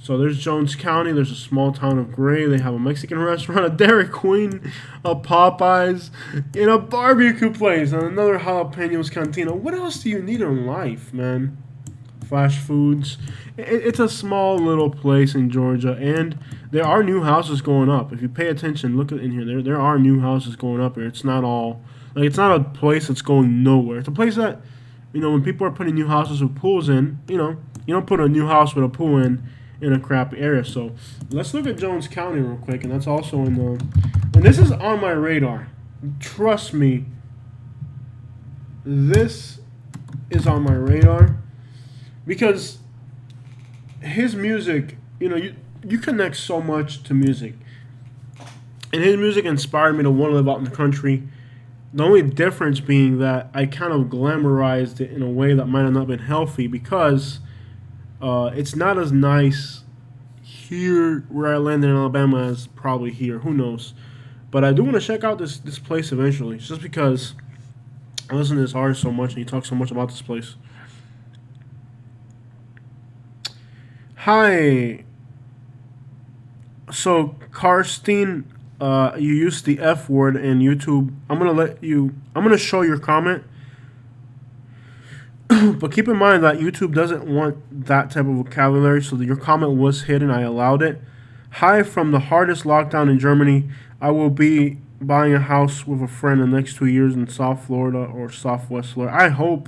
So there's Jones County. There's a small town of Gray. They have a Mexican restaurant, a Dairy Queen, a Popeyes, and a barbecue place, and another Jalapenos Cantina. What else do you need in life, man? Flash foods. It's a small little place in Georgia, and there are new houses going up. If you pay attention, look in here. There are new houses going up here. It's not all. Like, it's not a place that's going nowhere. It's a place that, when people are putting new houses with pools in, you don't put a new house with a pool in a crappy area. So let's look at Jones County real quick, and that's also and this is on my radar. Trust me, this is on my radar because his music, you connect so much to music, and his music inspired me to want to live out in the country. The only difference being that I kind of glamorized it in a way that might have not been healthy because it's not as nice here where I landed in Alabama as probably here. Who knows? But I do want to check out this place eventually, just because I listen to this artist so much and he talks so much about this place. Hi. So Karstein, you used the F word in YouTube. I'm gonna show your comment. But keep in mind that YouTube doesn't want that type of vocabulary, so that your comment was hidden. I allowed it. Hi from the hardest lockdown in Germany. I will be buying a house with a friend in the next 2 years in South Florida or Southwest Florida. I hope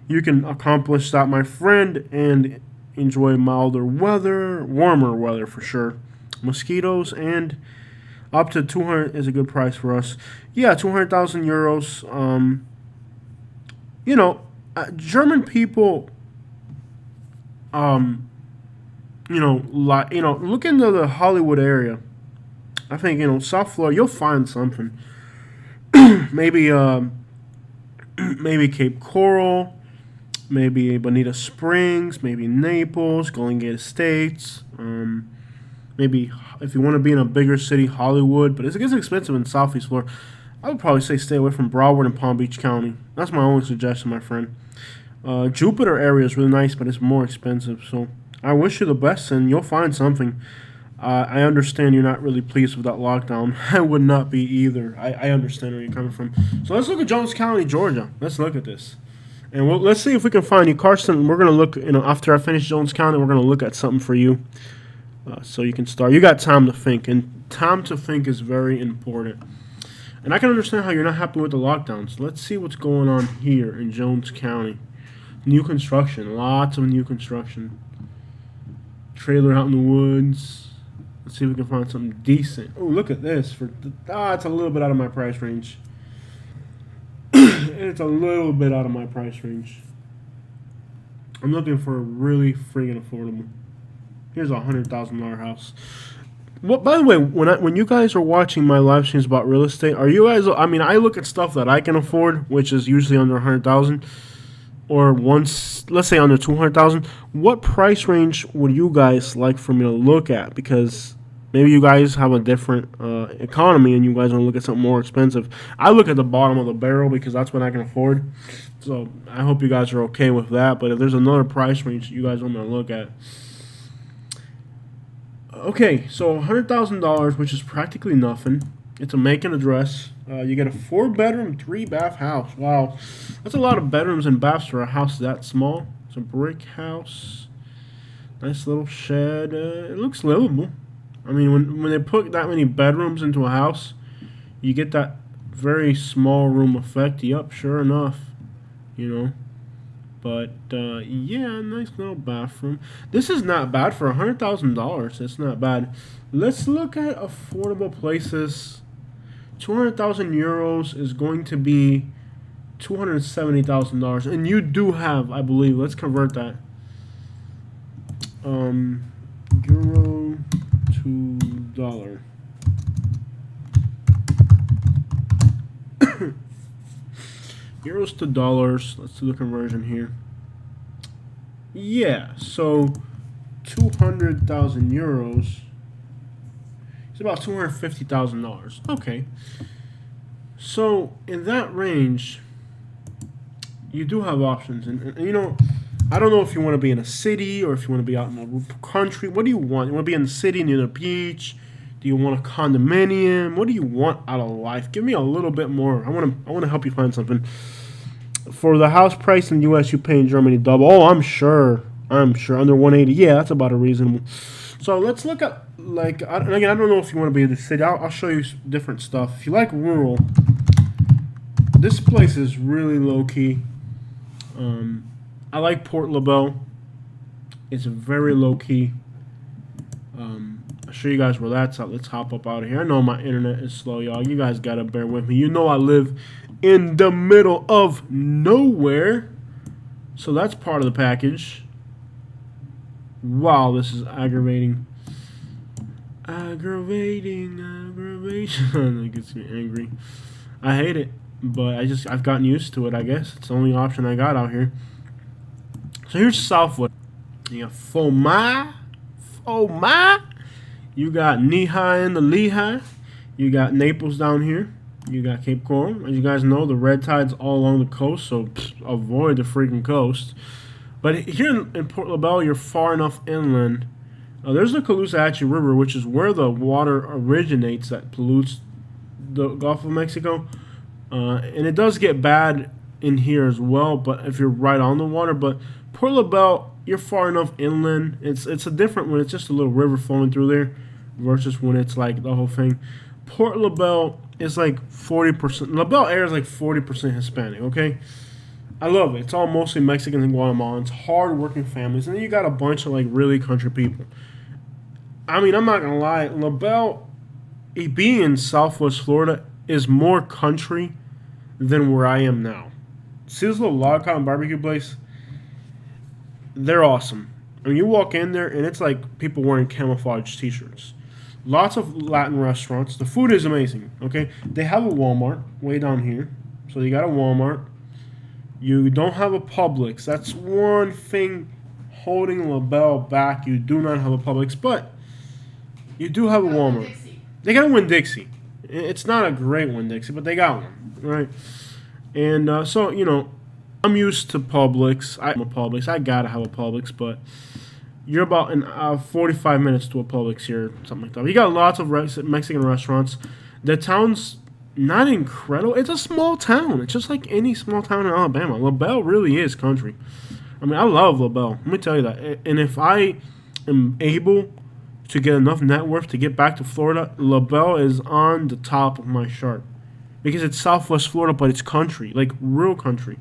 you can accomplish that, my friend, and enjoy milder weather, warmer weather for sure. Mosquitoes and up to 200 is a good price for us. Yeah, 200,000 euros. You know, German people, look into the Hollywood area. I think South Florida, you'll find something. maybe, maybe Cape Coral, maybe Bonita Springs, maybe Naples, Golden Gate Estates. Maybe if you want to be in a bigger city, Hollywood, but it gets expensive in Southeast Florida. I would probably say stay away from Broward and Palm Beach County. That's my only suggestion, my friend. Jupiter area is really nice, but it's more expensive. So I wish you the best, and you'll find something. I understand you're not really pleased with that lockdown. I would not be either. I understand where you're coming from. So let's look at Jones County, Georgia. Let's look at this. And let's see if we can find you. Carson, we're going to look, after I finish Jones County, we're going to look at something for you. So you can start. You got time to think, and time to think is very important. And I can understand how you're not happy with the lockdowns. Let's see what's going on here in Jones County. New construction, lots of new construction. Trailer out in the woods. Let's see if we can find something decent. Oh, look at this. It's a little bit out of my price range. It's a little bit out of my price range. I'm looking for a really friggin' affordable. Here's a $100,000 house. Well, by the way, when you guys are watching my live streams about real estate, are you guys? I mean, I look at stuff that I can afford, which is usually under 100,000, or let's say under 200,000. What price range would you guys like for me to look at? Because maybe you guys have a different economy, and you guys want to look at something more expensive. I look at the bottom of the barrel because that's what I can afford. So I hope you guys are okay with that. But if there's another price range you guys want me to look at. Okay, so $100,000, which is practically nothing. It's a make and address. You get a 4-bedroom, 3-bath house. Wow, that's a lot of bedrooms and baths for a house that small. It's a brick house. Nice little shed. It looks livable. I mean, when they put that many bedrooms into a house, you get that very small room effect. Yep, sure enough. But, yeah, nice little bathroom. This is not bad for $100,000. It's not bad. Let's look at affordable places. 200,000 euros is going to be $270,000. And you do have, I believe, let's convert that. Euro to dollar. Euros to dollars. Let's do the conversion here. Yeah, so 200,000 euros is about $250,000. Okay. So in that range, you do have options, and I don't know if you want to be in a city or if you want to be out in the country. What do you want? You want to be in the city near the beach? Do you want a condominium? What do you want out of life? Give me a little bit more. I want to help you find something. For the house price in the U.S., you pay in Germany double. Oh, I'm sure. Under 180. Yeah, that's about a reasonable. So let's look at, and again, I don't know if you want to be in the city. I'll show you different stuff. If you like rural, this place is really low-key. I like Port LaBelle. It's very low-key. I'll show you guys where that's at. Let's hop up out of here. I know my internet is slow, y'all. You guys got to bear with me. I live in the middle of nowhere. So that's part of the package. Wow, this is aggravating. Aggravation. It gets me angry. I hate it, but I've gotten used to it, I guess. It's the only option I got out here. So here's Southwood. You got Foma. You got knee-high in the Lehigh. You got Naples down here. You got Cape Coral. As you guys know, the red tide's all along the coast, so avoid the freaking coast. But here in Port LaBelle, you're far enough inland. There's the Caloosahatchee River, which is where the water originates that pollutes the Gulf of Mexico. And it does get bad in here as well, but if you're right on the water. But Port LaBelle, you're far enough inland. It's a different when it's just a little river flowing through there versus when it's like the whole thing. Port LaBelle is like 40%. LaBelle Air is like 40% Hispanic, okay? I love it. It's all mostly Mexicans and Guatemalans, hard-working families, and then you got a bunch of like really country people. I mean, I'm not gonna lie, LaBelle, being in Southwest Florida, is more country than where I am now. See this little log cabin barbecue place? They're awesome. I mean, you walk in there and it's like people wearing camouflage t-shirts. Lots of Latin restaurants. The food is amazing, okay? They have a Walmart way down here. So you got a Walmart. You don't have a Publix. That's one thing holding LaBelle back. You do not have a Publix, but you do have a Walmart. They got a Winn-Dixie. It's not a great Winn-Dixie, but they got one, right? And so, you know, I'm used to Publix. I'm a Publix. I gotta have a Publix, but you're about in 45 minutes to a Publix here, something like that. You got lots of Mexican restaurants. The town's not incredible. It's a small town. It's just like any small town in Alabama. LaBelle really is country. I mean, I love LaBelle. Let me tell you that. And if I am able to get enough net worth to get back to Florida, LaBelle is on the top of my chart. Because it's Southwest Florida, but it's country. Like, real country.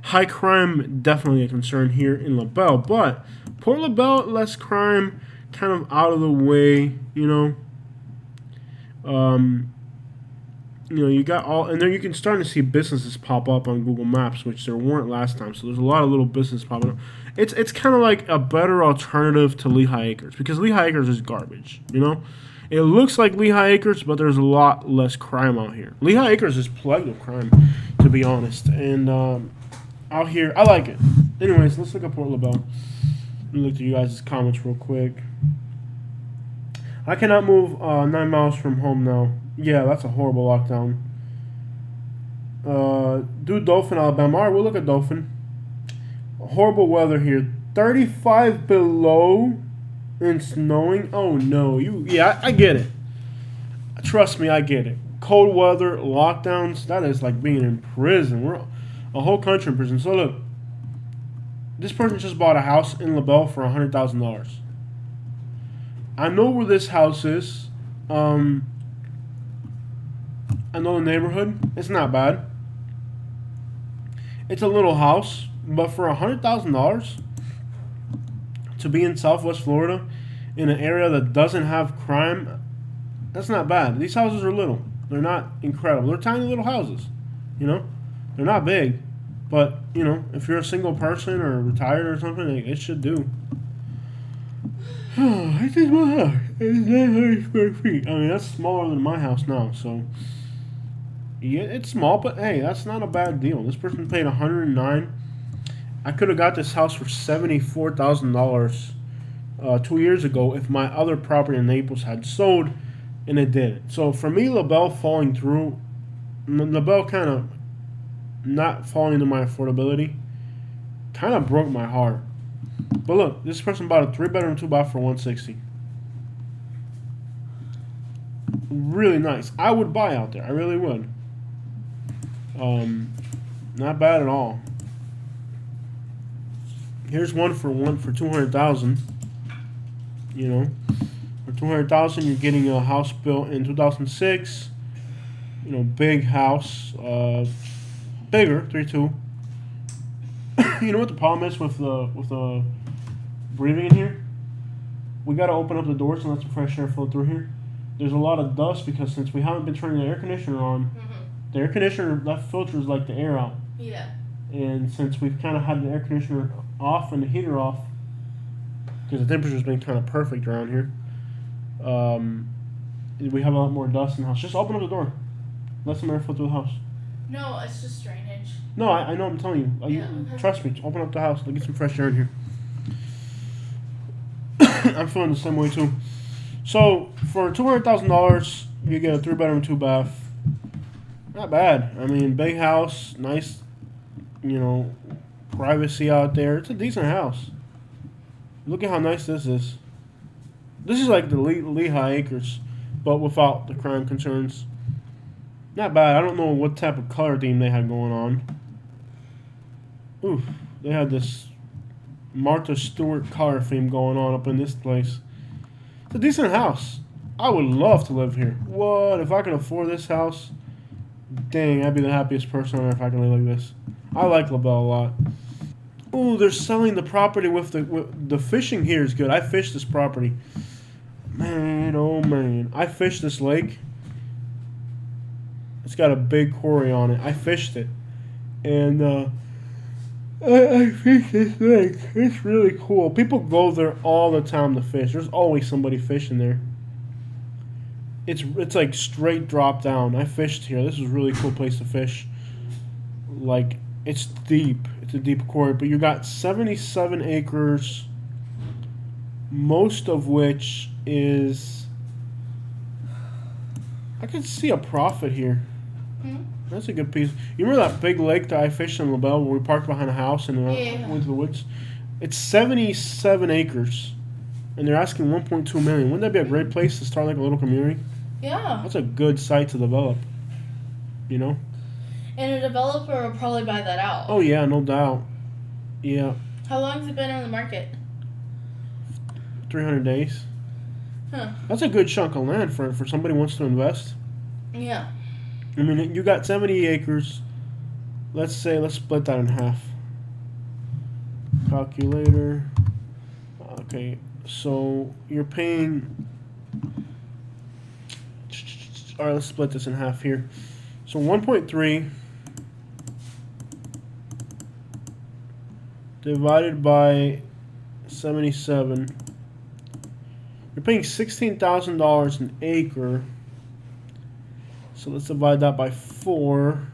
High crime, definitely a concern here in LaBelle. But Port LaBelle, less crime, kind of out of the way, you know. You know, you got all, and then you can start to see businesses pop up on Google Maps, which there weren't last time. So there's a lot of little businesses popping up. It's kind of like a better alternative to Lehigh Acres, because Lehigh Acres is garbage, you know. It looks like Lehigh Acres, but there's a lot less crime out here. Lehigh Acres is plagued with crime, to be honest. And out here, I like it. Anyways, let's look at Port LaBelle. Let me look through you guys' comments real quick. I cannot move 9 miles from home now. Yeah, that's a horrible lockdown. Do Dolphin, Alabama. All right, we'll look at Dolphin. Horrible weather here. 35 below and snowing. Oh, no. Yeah, I get it. Trust me, I get it. Cold weather, lockdowns, that is like being in prison. We're a whole country in prison. So, look. This person just bought a house in LaBelle for $100,000. I know where this house is. I know the neighborhood. It's not bad. It's a little house, but for $100,000 to be in Southwest Florida in an area that doesn't have crime, that's not bad. These houses are little. They're not incredible. They're tiny little houses. You know, they're not big, but you know, if you're a single person or retired or something, it should do. Oh, this is my house. It's 900 square feet. I mean, that's smaller than my house now, so yeah, it's small, but hey, that's not a bad deal. This person paid $109,000. I could have got this house for $74,000 2 years ago if my other property in Naples had sold, and it didn't. So for me, LaBelle falling through, LaBelle kind of not falling into my affordability, kind of broke my heart. But look, this person bought a 3-bedroom, 2-bath for $160,000. Really nice. I would buy out there. I really would. Not bad at all. Here's one for $200,000. You know, for $200,000, you're getting a house built in 2006. You know, big house, bigger, 3.2. You know what the problem is with the breathing in here? We got to open up the doors and let some fresh air flow through here. There's a lot of dust because since we haven't been turning the air conditioner on, the air conditioner, that filters like the air out. Yeah. And since we've kind of had the air conditioner off and the heater off, because the temperature's been kind of perfect around here, we have a lot more dust in the house. Just open up the door. Let some air flow through the house. No, it's just drainage. No, I know, I'm telling you. Trust me, open up the house. Let get some fresh air in here. I'm feeling the same way too. So, for $200,000, You get a 3-bedroom, 2-bath. Not bad. I mean, big house, nice, privacy out there. It's a decent house. Look at how nice this is. This is like the Lehigh Acres, but without the crime concerns. Not bad. I don't know what type of color theme they had going on. Oof. They had this Martha Stewart color theme going on up in this place. It's a decent house. I would love to live here. What? If I can afford this house, dang, I'd be the happiest person on earth if I can live like this. I like LaBelle a lot. Ooh, they're selling the property with the fishing here is good. I fished this property. Man, oh man. I fished this lake. It's got a big quarry on it. I fished it. And I fished this lake. It's really cool. People go there all the time to fish. There's always somebody fishing there. It's like straight drop down. I fished here. This is a really cool place to fish. Like, it's deep. It's a deep quarry. But you got 77 acres, most of which is... I can see a profit here. That's a good piece. You remember that big lake that I fished in LaBelle where we parked behind a house and went to the woods? It's 77 acres. And they're asking 1.2 million. Wouldn't that be a great place to start like a little community? Yeah. That's a good site to develop. You know? And a developer will probably buy that out. Oh yeah, no doubt. Yeah. How long has it been on the market? 300 days. Huh. That's a good chunk of land for somebody who wants to invest. Yeah. I mean, you got 70 acres. Let's split that in half. Calculator. Okay, so you're paying... Alright, let's split this in half here. So 1.3 divided by 77. You're paying $16,000 an acre. So let's divide that by 4.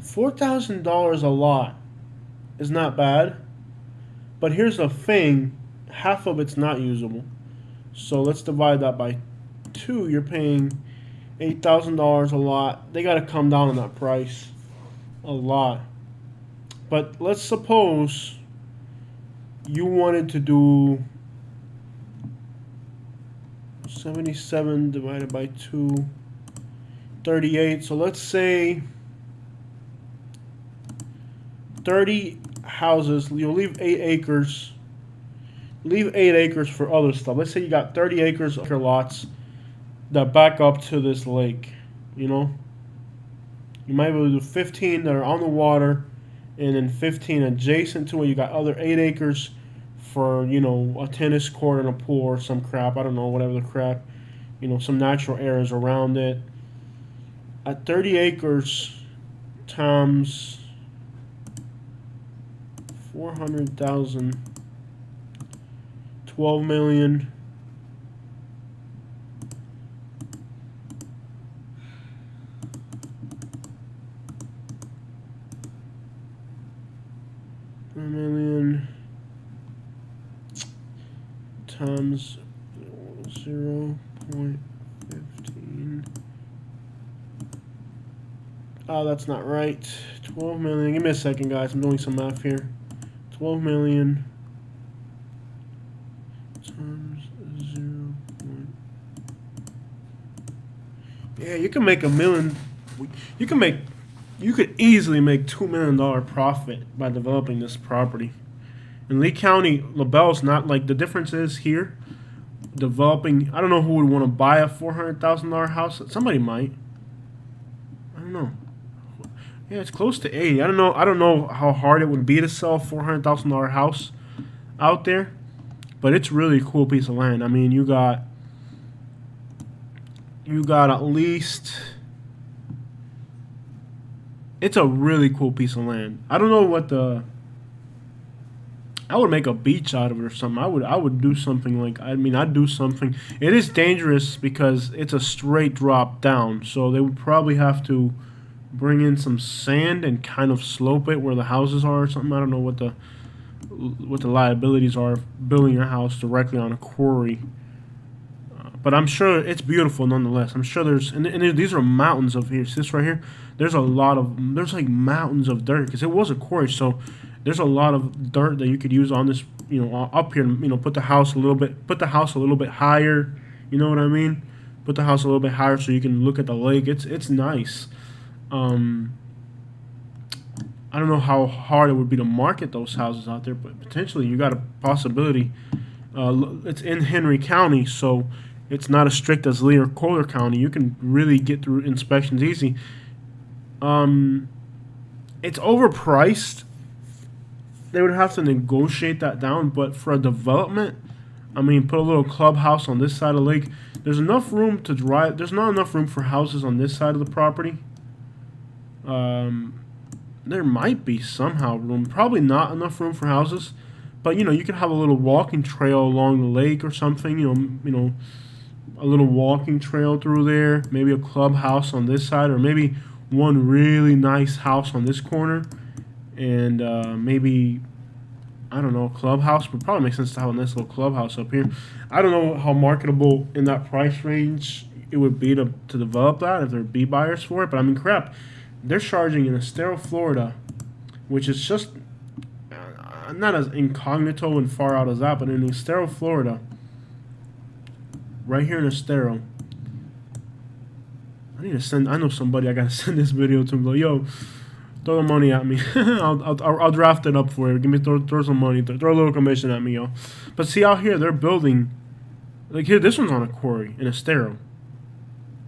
$4,000 a lot is not bad. But here's the thing, half of it's not usable. So let's divide that by 2. You're paying $8,000 a lot. They got to come down on that price a lot. But let's suppose you wanted to do 77 divided by 2, 38. So let's say 30 houses. You'll leave 8 acres. Leave 8 acres for other stuff. Let's say you got 30 acres of lots that back up to this lake. You know, you might be able to do 15 that are on the water, and then 15 adjacent to it. You got other 8 acres for, a tennis court and a pool or some crap. I don't know, whatever the crap. Some natural areas around it. At 30 acres times 400,000, 12 million. Times 0.15. Oh, that's not right. 12 million. Give me a second, guys. I'm doing some math here. 12 million times 0. Yeah, you can make $1 million. You could easily make $2 million profit by developing this property. In Lee County, LaBelle's not like, the difference is here, developing, I don't know who would want to buy a $400,000 house. Somebody might. I don't know. Yeah, it's close to 80. I don't know how hard it would be to sell a $400,000 house out there, but it's really a cool piece of land. I mean, you got at least, it's a really cool piece of land. I don't know what I would make a beach out of it or something. I would do something like, I'd do something. It is dangerous because it's a straight drop down, so they would probably have to bring in some sand and kind of slope it where the houses are or something. I don't know what the liabilities are of building your house directly on a quarry. But I'm sure it's beautiful nonetheless. I'm sure there's and these are mountains of here. See this right here? There's like mountains of dirt because it was a quarry. So there's a lot of dirt that you could use on this, up here. Put the house a little bit higher. You know what I mean? Put the house a little bit higher so you can look at the lake. It's nice. I don't know how hard it would be to market those houses out there, but potentially you got a possibility. It's in Henry County, so it's not as strict as Lee or Kohler County. You can really get through inspections easy. It's overpriced. They would have to negotiate that down, but for a development, I mean, put a little clubhouse on this side of the lake. There's enough room to drive. There's not enough room for houses on this side of the property. There might be somehow room. Probably not enough room for houses, but you could have a little walking trail along the lake or something. A little walking trail through there. Maybe a clubhouse on this side, or maybe one really nice house on this corner, and maybe, I don't know, a clubhouse would probably make sense to have a nice little clubhouse up here. I don't know how marketable in that price range it would be to develop that, if there'd be buyers for it. But I mean, crap, they're charging in Estero, Florida, which is just not as incognito and far out as that, but in Estero, Florida, right here in Estero, I know somebody I gotta send this video to. Go, yo, throw the money at me. I'll draft it up for you. Give me throw some money. Throw a little commission at me, yo. But see out here, they're building. Like here, this one's on a quarry in Estero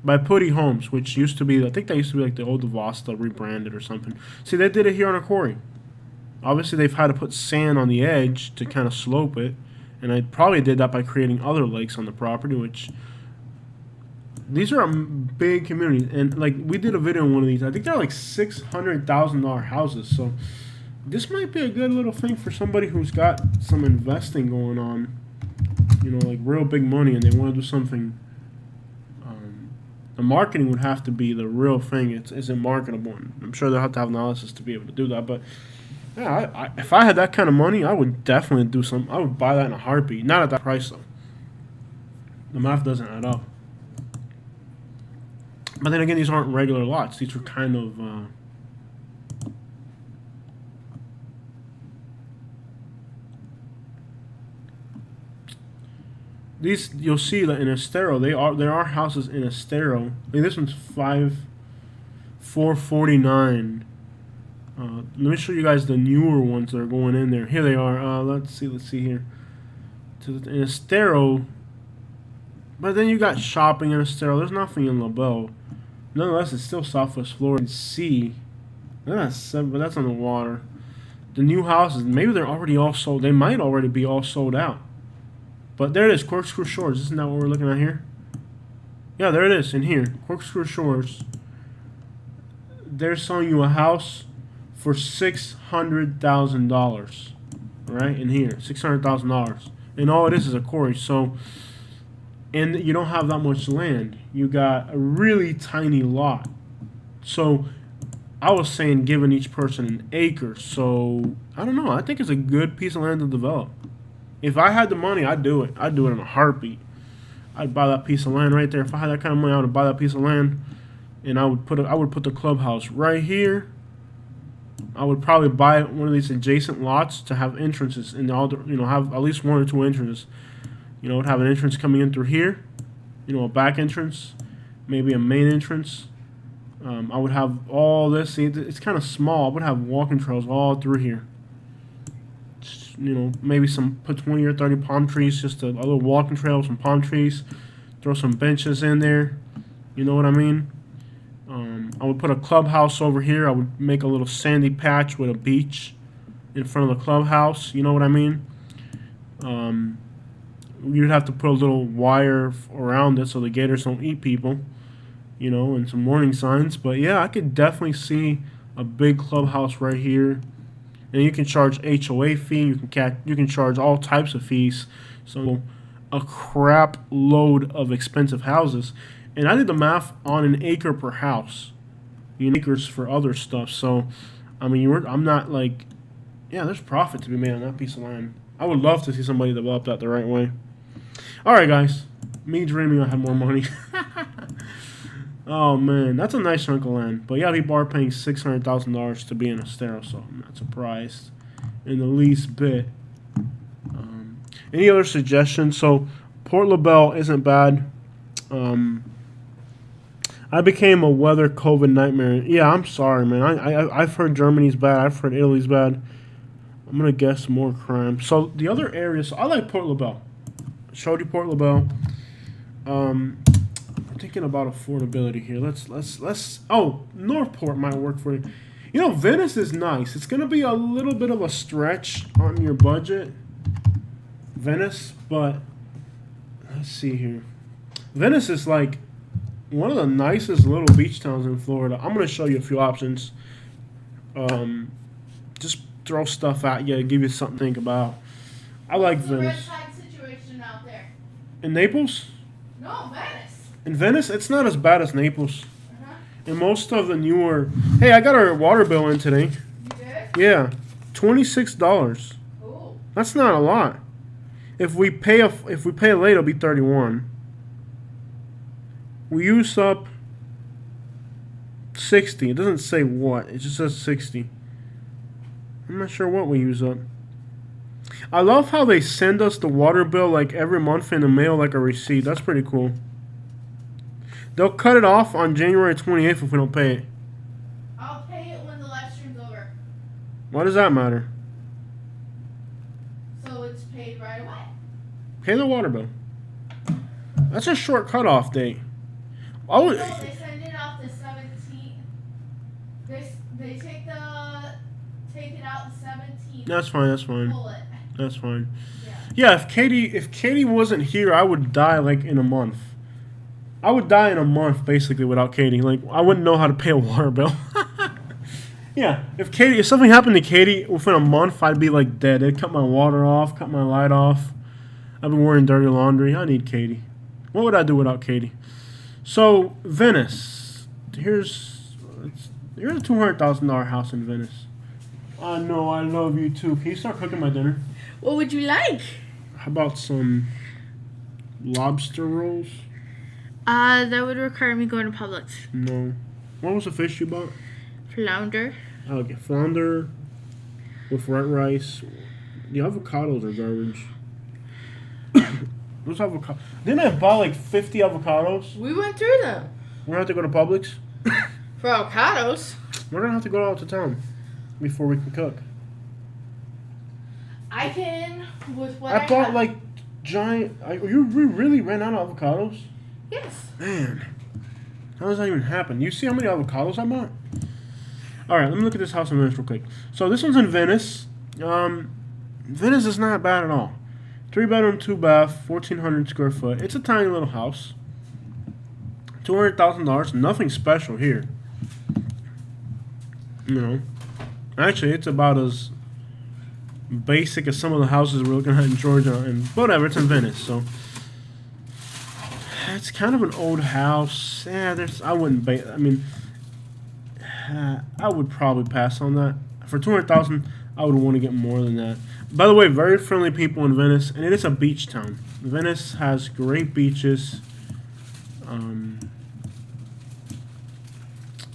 by Putty Homes, which used to be, I think that used to be like the old Vasta rebranded or something. See, they did it here on a quarry. Obviously, they've had to put sand on the edge to kind of slope it, and I probably did that by creating other lakes on the property, which these are big communities. And like we did a video on one of these. I think they're like $600,000 houses. So this might be a good little thing for somebody who's got some investing going on, like real big money, and they want to do something. The marketing would have to be the real thing. It's marketable. I'm sure they'll have to have analysis to be able to do that. But yeah, if I had that kind of money, I would definitely do something. I would buy that in a heartbeat. Not at that price though. The math doesn't add up. But then again, these aren't regular lots. These are kind of these, you'll see that in Estero, there are houses in Estero. I mean, this one's 449. Let me show you guys the newer ones that are going in there. Here they are. Let's see here. In Estero, but then you got shopping in Estero. There's nothing in La Belle. Nonetheless, it's still Southwest Florida. See, that's but that's on the water. The new houses, maybe they're already all sold. They might already be all sold out. But there it is, Corkscrew Shores. Isn't that what we're looking at here? Yeah, there it is in here, Corkscrew Shores. They're selling you a house for $600,000, right in here, $600,000, and all it is a quarry. So, and you don't have that much land. You got a really tiny lot. So, I was saying giving each person an acre. So, I don't know. I think it's a good piece of land to develop. If I had the money, I'd do it. I'd do it in a heartbeat. I'd buy that piece of land right there. If I had that kind of money, I would buy that piece of land, and I would put the clubhouse right here. I would probably buy one of these adjacent lots to have entrances in all the, have at least one or two entrances. Would have an entrance coming in through here, a back entrance, maybe a main entrance. I would have all this. See, it's kind of small. I would have walking trails all through here. Maybe put 20 or 30 palm trees, just a little walking trail, some palm trees, throw some benches in there, you know what I mean? I would put a clubhouse over here. I would make a little sandy patch with a beach in front of the clubhouse, you know what I mean? You'd have to put a little wire around it so the gators don't eat people, and some warning signs. But yeah, I could definitely see a big clubhouse right here. And you can charge HOA fee. You can charge all types of fees. So a crap load of expensive houses. And I did the math on an acre per house. Acres for other stuff. So I mean, I'm not like, yeah, there's profit to be made on that piece of land. I would love to see somebody develop that the right way. All right, guys. Me dreaming I had more money. Oh man, that's a nice chunk of land. But yeah, people are paying $600,000 to be in Estero, so I'm not surprised in the least bit. Any other suggestions? So Port LaBelle isn't bad. I became a weather COVID nightmare. Yeah, I'm sorry, man. I've heard Germany's bad. I've heard Italy's bad. I'm gonna guess more crime. So the other areas, I like Port LaBelle. Showed you Port LaBelle. I'm thinking about affordability here. Let's. Oh, Northport might work for you. You know, Venice is nice. It's gonna be a little bit of a stretch on your budget, Venice, but let's see here. Venice is like one of the nicest little beach towns in Florida. I'm gonna show you a few options. Just throw stuff at you, give you something to think about. I like Venice. Red tide situation out there. In Naples? No, Venice. In Venice, it's not as bad as Naples. Uh-huh. And most of the newer. Hey, I got our water bill in today. You did? Yeah, $26. Cool. That's not a lot. If we pay late, it'll be 31. We use up 60. It doesn't say what. It just says 60. I'm not sure what we use up. I love how they send us the water bill like every month in the mail like a receipt. That's pretty cool. They'll cut it off on January 28th if we don't pay it. I'll pay it when the live stream's over. Why does that matter? So it's paid right away. Pay the water bill. That's a short cutoff date. Oh, No, they send it off the 17th. They take it out the 17th. that's fine. That's fine. Pull it. That's fine. Yeah. Yeah, if Katie wasn't here, I would die like in a month. I would die in a month basically without Katie. Like I wouldn't know how to pay a water bill. Yeah, if something happened to Katie within a month, I'd be like dead. They'd cut my water off, cut my light off. I've been wearing dirty laundry. I need Katie. What would I do without Katie? So Venice. Here's a $200,000 house in Venice. I know, I love you too. Can you start cooking my dinner? What would you like? How about some lobster rolls? That would require me going to Publix. No. What was the fish you bought? Flounder. Okay, flounder with white rice. The avocados are garbage. Those avocados. Didn't I buy like 50 avocados? We went through them. We're gonna have to go to Publix. For avocados. We're gonna have to go out to town before we can cook. I can, with what I bought have. like giant. We really ran out of avocados? Yes. Man, how does that even happen? You see how many avocados I bought? Alright, let me look at this house in Venice real quick. So this one's in Venice. Venice is not bad at all. 3-bedroom, 2-bath, 1,400 square foot. It's a tiny little house. $200,000. Nothing special here. You know. Actually, it's about as basic as some of the houses we're looking at in Georgia. And whatever, it's in Venice, so. It's kind of an old house. Yeah, I wouldn't I mean, I would probably pass on that. For $200,000, I would want to get more than that. By the way, very friendly people in Venice, and it is a beach town. Venice has great beaches.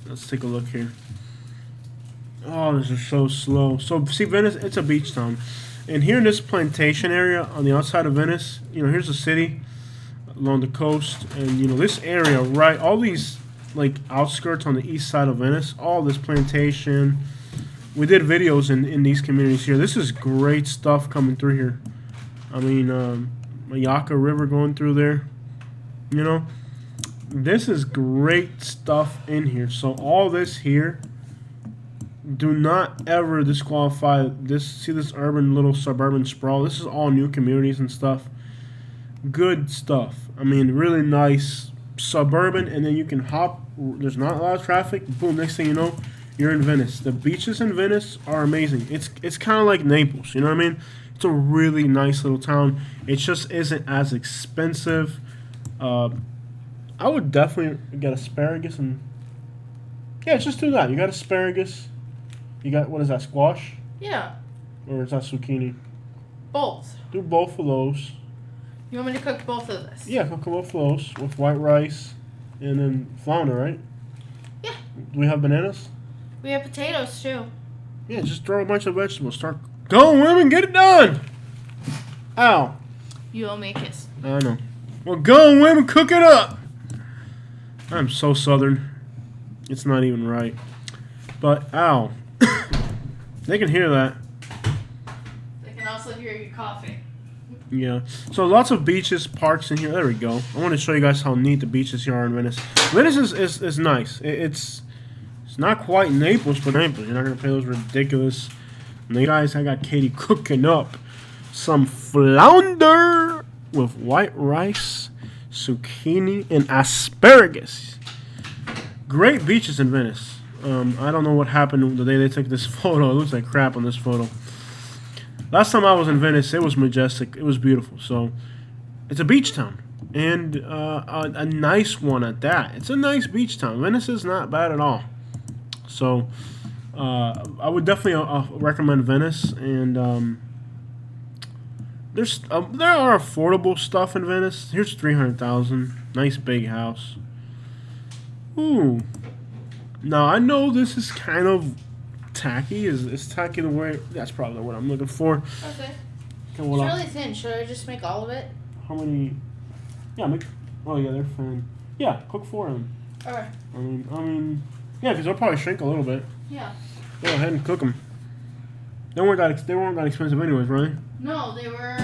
Let's take a look here. Oh, this is so slow. So, see, Venice, it's a beach town. And here in this plantation area on the outside of Venice, here's the city along the coast. And, this area, right, all these, like, outskirts on the east side of Venice, all this plantation. We did videos in these communities here. This is great stuff coming through here. I mean, Mayaka River going through there. This is great stuff in here. So all this here, do not ever disqualify this. See this urban little suburban sprawl? This is all new communities and stuff. Good stuff. I mean, really nice suburban, and then you can hop. There's not a lot of traffic. Boom, next thing you know, you're in Venice. The beaches in Venice are amazing. It's kind of like Naples, you know what I mean? It's a really nice little town. It just isn't as expensive. I would definitely get asparagus and... Yeah, just do that. You got asparagus. You got, what is that, squash? Yeah. Or is that zucchini? Both. Do both of those. You want me to cook both of this? Yeah, cook both those with white rice and then flounder, right? Yeah. Do we have bananas? We have potatoes too. Yeah, just throw a bunch of vegetables. Start going, women, get it done. Ow. You owe me a kiss. I know. Well, go, women, cook it up. I'm so southern. It's not even right. But, ow. They can hear that. They can also hear you coughing. Yeah. So, lots of beaches, parks in here. There we go. I want to show you guys how neat the beaches here are in Venice. Venice is nice. It's not quite Naples, but Naples. You're not going to pay those ridiculous. And you guys, I got Katie cooking up some flounder with white rice, zucchini, and asparagus. Great beaches in Venice. I don't know what happened the day they took this photo. It looks like crap on this photo. Last time I was in Venice, it was majestic. It was beautiful. So, it's a beach town. And a nice one at that. It's a nice beach town. Venice is not bad at all. So, I would definitely recommend Venice. And there are affordable stuff in Venice. Here's $300,000. Nice big house. Ooh. Now I know this is kind of tacky. Is tacky the word? That's probably the word I'm looking for. Okay. It's really thin. Should I just make all of it? How many? Yeah, make. Oh yeah, they're fine. Yeah, cook 4 of them. Okay. I mean, yeah, because they'll probably shrink a little bit. Yeah. Go ahead and cook them. They weren't that expensive anyways, right? No, they were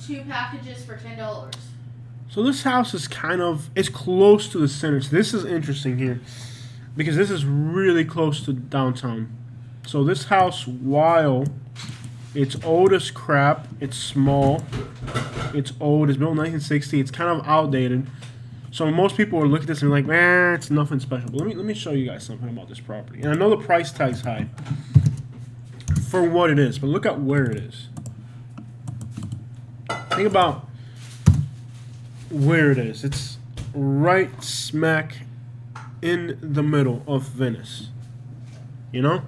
2 packages for $10. So this house is it's close to the center. So this is interesting here because this is really close to downtown. So this house, while it's old as crap, it's small, it's old, it's built in 1960, it's kind of outdated. So most people will look at this and be like, man, it's nothing special. But let me show you guys something about this property. And I know the price tag's high for what it is, but look at where it is. Think about where it is. It's right smack in the middle of Venice. You know?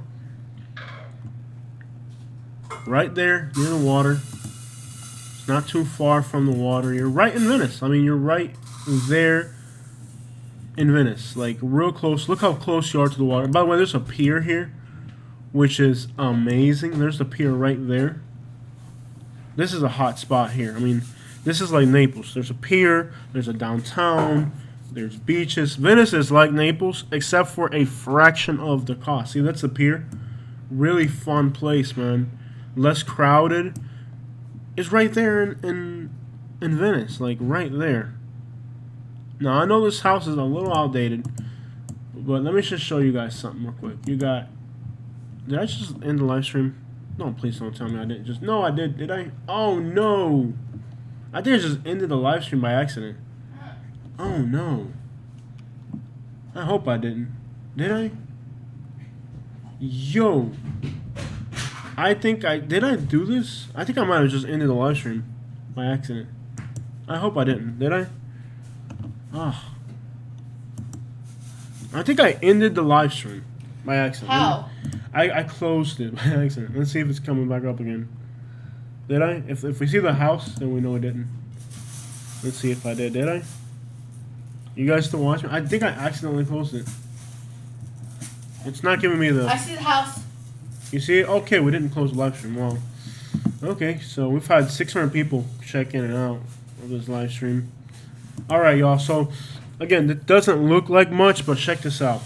Right there near the water. It's not too far from the water. You're right in Venice. I mean, you're right there in Venice. Like, real close. Look how close you are to the water. By the way, there's a pier here, which is amazing. There's the pier right there. This is a hot spot here. I mean, this is like Naples. There's a pier, there's a downtown, there's beaches. Venice is like Naples, except for a fraction of the cost. See, that's the pier. Really fun place, man. Less crowded. It's right there in Venice, like right there. Now, I know this house is a little outdated, but let me just show you guys something real quick. You got... Did I just end the live stream? No, please don't tell me I didn't just... No, I did. Did I? Oh, no. I think I just ended the live stream by accident. Oh, no. I hope I didn't. Did I? Yo. I think I... Did I do this? I think I might have just ended the live stream by accident. I hope I didn't. Did I? Ah. I think I ended the live stream by accident. How? I closed it by accident. Let's see if it's coming back up again. Did I? If we see the house, then we know it didn't. Let's see if I did. Did I? You guys still watching? I think I accidentally closed it. It's not giving me the... I see the house. You see it? Okay, we didn't close the live stream. Well, okay, so we've had 600 people check in and out of this live stream. Alright, y'all. So, again, it doesn't look like much, but check this out.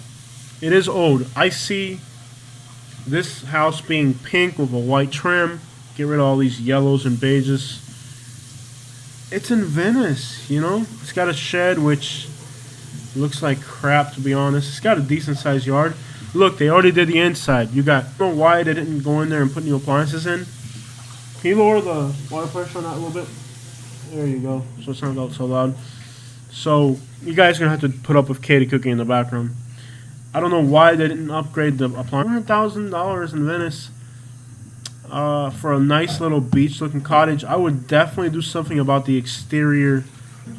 It is old. I see this house being pink with a white trim. Get rid of all these yellows and beiges. It's in Venice, you know? It's got a shed, which looks like crap, to be honest. It's got a decent-sized yard. Look, they already did the inside. You got... I don't know why they didn't go in there and put new appliances in. Can you lower the water pressure on that a little bit? There you go. So it's not so loud. So, you guys are going to have to put up with Katie cooking in the background. I don't know why they didn't upgrade the appliance. $100,000 in Venice for a nice little beach-looking cottage. I would definitely do something about the exterior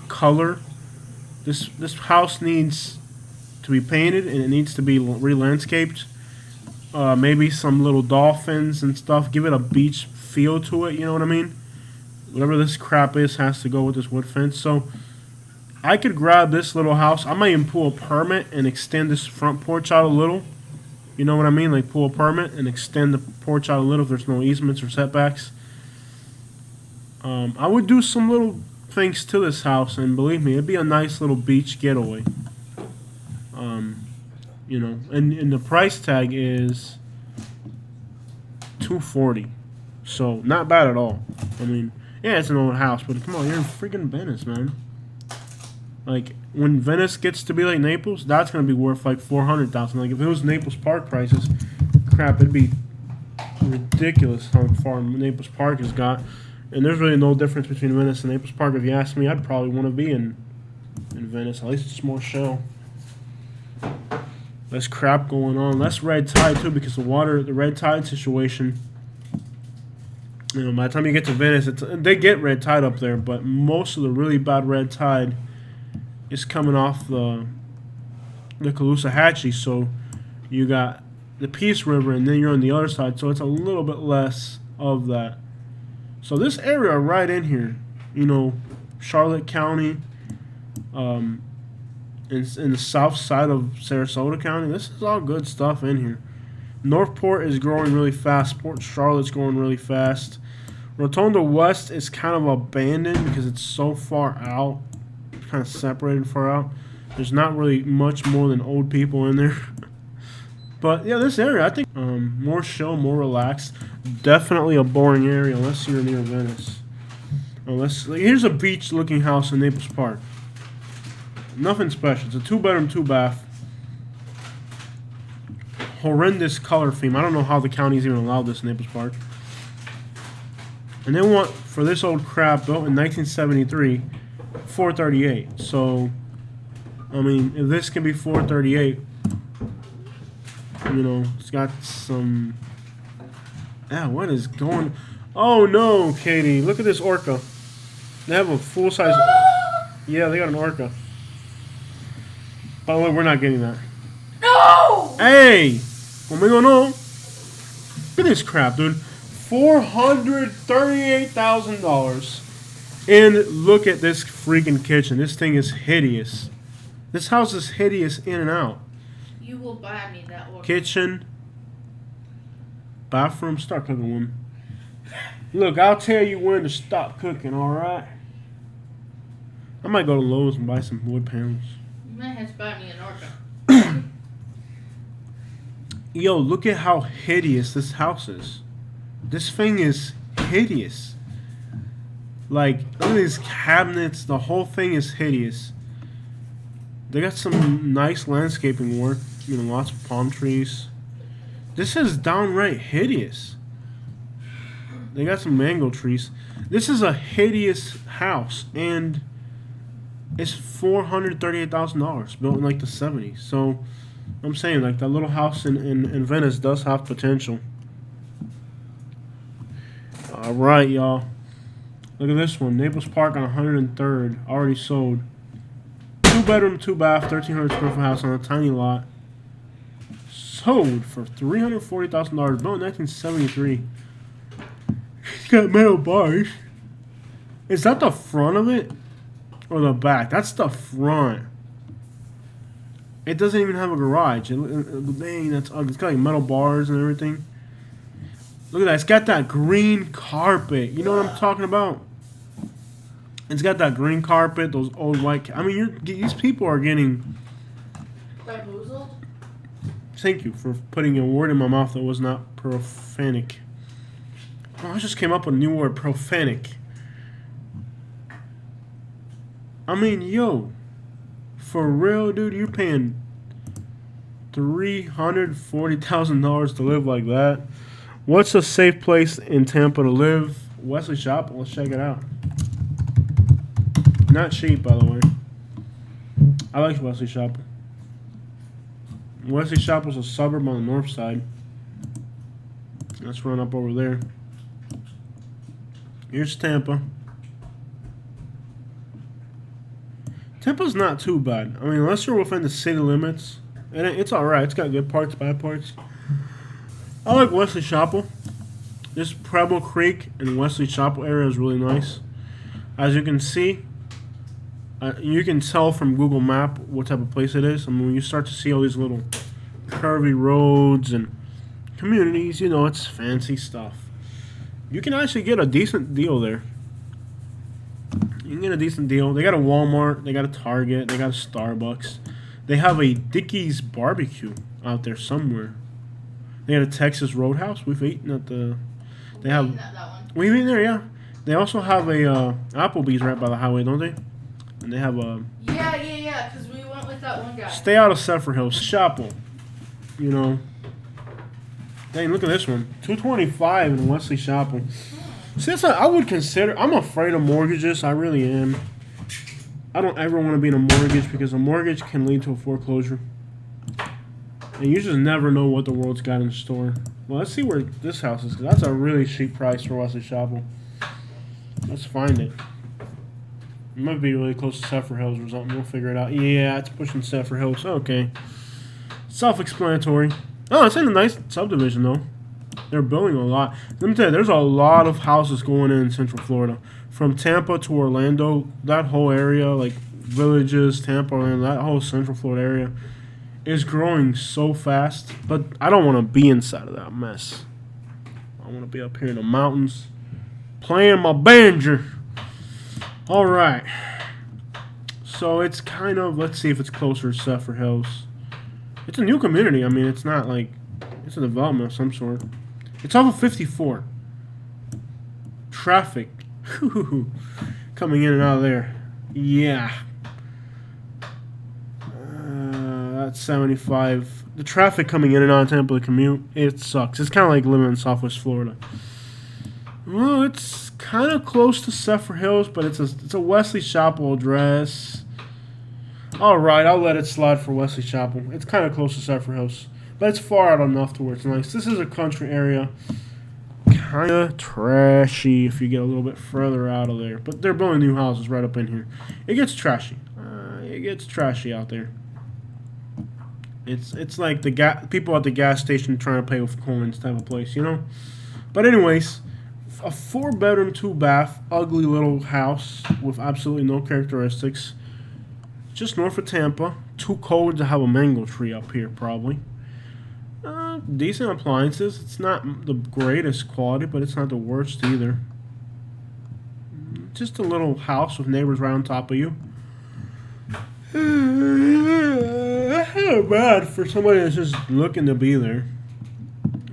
color. This house needs to be painted, and it needs to be re-landscaped. Maybe some little dolphins and stuff. Give it a beach feel to it, you know what I mean? Whatever this crap is has to go with this wood fence. So I could grab this little house. I might even pull a permit and extend this front porch out a little. You know what I mean? Like pull a permit and extend the porch out a little if there's no easements or setbacks. I would do some little things to this house, and believe me, it'd be a nice little beach getaway. You know, and the price tag is $240, so not bad at all. I mean, yeah, it's an old house, but come on, you're in freaking Venice, man. Like when Venice gets to be like Naples, that's gonna be worth like $400,000. Like if it was Naples Park prices, crap, it'd be ridiculous how far Naples Park has got. And there's really no difference between Venice and Naples Park. If you ask me, I'd probably want to be in Venice. At least it's more chill. Less crap going on. Less red tide too, because the red tide situation. You know, by the time you get to Venice, they get red tide up there, but most of the really bad red tide is coming off the Caloosahatchee. So you got the Peace River, and then you're on the other side. So it's a little bit less of that. So this area right in here, you know, Charlotte County, in the south side of Sarasota County, this is all good stuff in here. Northport is growing really fast. Port Charlotte's growing really fast. Rotonda West is kind of abandoned because it's so far out, kind of separated far out. There's not really much more than old people in there. But yeah, this area, I think, more chill, more relaxed. Definitely a boring area unless you're near Venice. Here's a beach-looking house in Naples Park. Nothing special. It's a 2-bedroom, 2-bath. Horrendous color theme. I don't know how the county's even allowed this in Naples Park. And they want, for this old crap built in 1973, $438. So, I mean, if this can be $438, you know, it's got some. Yeah, what is going? Oh no, Katie! Look at this orca. They have a full size. Yeah, they got an orca. By the way, we're not getting that. No! Hey! What's going on? Look at this crap, dude. $438,000. And look at this freaking kitchen. This thing is hideous. This house is hideous in and out. You will buy me that orca. Kitchen. Bathroom. Start cooking, woman. Look, I'll tell you when to stop cooking, alright? I might go to Lowe's and buy some wood panels. You might have to buy me an orca. Yo, look at how hideous this house is. This thing is hideous. Like, look at these cabinets. The whole thing is hideous. They got some nice landscaping work. You know, lots of palm trees. This is downright hideous. They got some mango trees. This is a hideous house, and it's $438,000, built in like the 70s. So I'm saying, like, that little house in Venice does have potential. All right, y'all. Look at this one, Naples Park on 103rd, already sold. 2-bedroom, 2-bath, 1,300 square foot house on a tiny lot. Sold for $340,000, built in 1973. It's got metal bars. Is that the front of it? Or the back? That's the front. It doesn't even have a garage. Dang, that's ugly. It's got like metal bars and everything. Look at that. It's got that green carpet. You know what I'm talking about? It's got that green carpet, those old white... I mean, these people are getting... Bamboozled? Thank you for putting a word in my mouth that was not profanic. Oh, I just came up with a new word, profanic. I mean, yo, for real, dude, you're paying $340,000 to live like that. What's a safe place in Tampa to live? Wesley Chapel. Let's check it out. Not cheap, by the way. I like Wesley Chapel. Wesley Chapel's a suburb on the north side. Let's run up over there. Here's Tampa. Tampa's not too bad. I mean, unless you're within the city limits, and it's alright. It's got good parts, bad parts. I like Wesley Chapel. This Preble Creek and Wesley Chapel area is really nice. As you can see, you can tell from Google Map what type of place it is. I mean, when you start to see all these little curvy roads and communities, you know, it's fancy stuff. You can actually get a decent deal there. You can get a decent deal. They got a Walmart, they got a Target, they got a Starbucks. They have a Dickey's barbecue out there somewhere. They got a Texas Roadhouse. We've eaten at the. They have. That one. We've eaten there, yeah. They also have a Applebee's right by the highway, don't they? And they have a. Yeah. Because we went with that one guy. Stay out of Zephyrhills Chapel. You know. Dang, look at this one. $225 in Wesley Chapel. See, that's I would consider. I'm afraid of mortgages. I really am. I don't ever want to be in a mortgage because a mortgage can lead to a foreclosure. And you just never know what the world's got in store. Well, let's see where this house is, because that's a really cheap price for Wesley Chapel. Let's find it. It might be really close to Zephyrhills or something. We'll figure it out. Yeah, it's pushing Zephyrhills. Okay. Self-explanatory. Oh, it's in a nice subdivision, though. They're building a lot. Let me tell you, there's a lot of houses going in Central Florida. From Tampa to Orlando, that whole area, like Villages, Tampa, Orlando, that whole Central Florida area is growing so fast. But I don't want to be inside of that mess. I want to be up here in the mountains playing my banjo. All right. So it's kind of, let's see if it's closer to Zephyrhills. It's a new community. I mean, it's not like, it's a development of some sort. It's off of 54. Traffic. Coming in and out of there. Yeah. That's 75. The traffic coming in and out of Tampa to commute, it sucks. It's kind of like living in Southwest Florida. Well, it's kind of close to Zephyrhills, but it's a Wesley Chapel address. All right, I'll let it slide for Wesley Chapel. It's kind of close to Zephyrhills, but it's far out enough to where it's nice. This is a country area. Kind of trashy if you get a little bit further out of there. But they're building new houses right up in here. It gets trashy. It gets trashy out there. It's like the people at the gas station trying to play with coins type of place, you know? But anyways, a 4-bedroom, 2-bath, ugly little house with absolutely no characteristics. Just north of Tampa. Too cold to have a mango tree up here, probably. Decent appliances. It's not the greatest quality, but it's not the worst either. Just a little house with neighbors right on top of you. Not bad for somebody that's just looking to be there.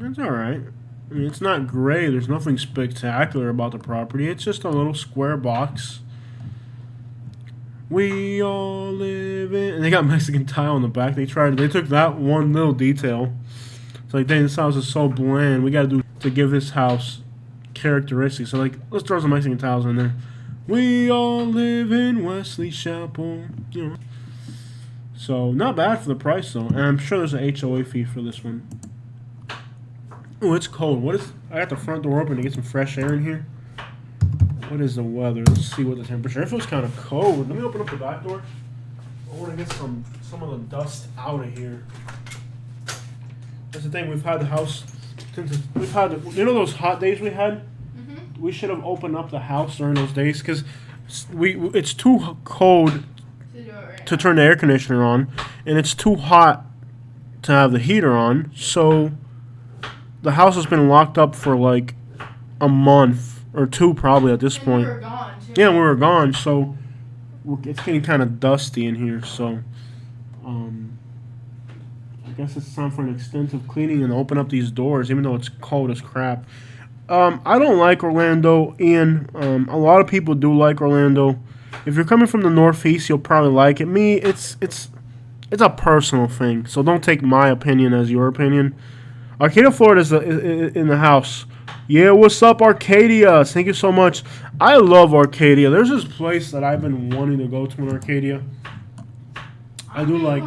It's alright. I mean, it's not great. There's nothing spectacular about the property. It's just a little square box. We all live in... And they got Mexican tile on the back. They took that one little detail. It's like, dang, this house is so bland. We got to do to give this house characteristics. So, like, let's throw some Mexican tiles in there. We all live in Wesley Chapel. You know. So, not bad for the price, though. And I'm sure there's an HOA fee for this one. Oh, it's cold. I got the front door open to get some fresh air in here. What is the weather? Let's see what the temperature. It feels kind of cold. Let me open up the back door. I want to get some of the dust out of here. That's the thing. We've had the house since you know those hot days we had. Mm-hmm. We should have opened up the house during those days because it's too cold to turn the air conditioner on, and it's too hot to have the heater on. So the house has been locked up for like a month or two, probably at this point. We were gone too. Yeah, we were gone. So it's getting kind of dusty in here. So. I guess it's time for an extensive cleaning and open up these doors, even though it's cold as crap. I don't like Orlando, Ian. A lot of people do like Orlando. If you're coming from the Northeast, you'll probably like it. Me, it's a personal thing, so don't take my opinion as your opinion. Arcadia, Florida is in the house. Yeah, what's up, Arcadia? Thank you so much. I love Arcadia. There's this place that I've been wanting to go to in Arcadia. I do like.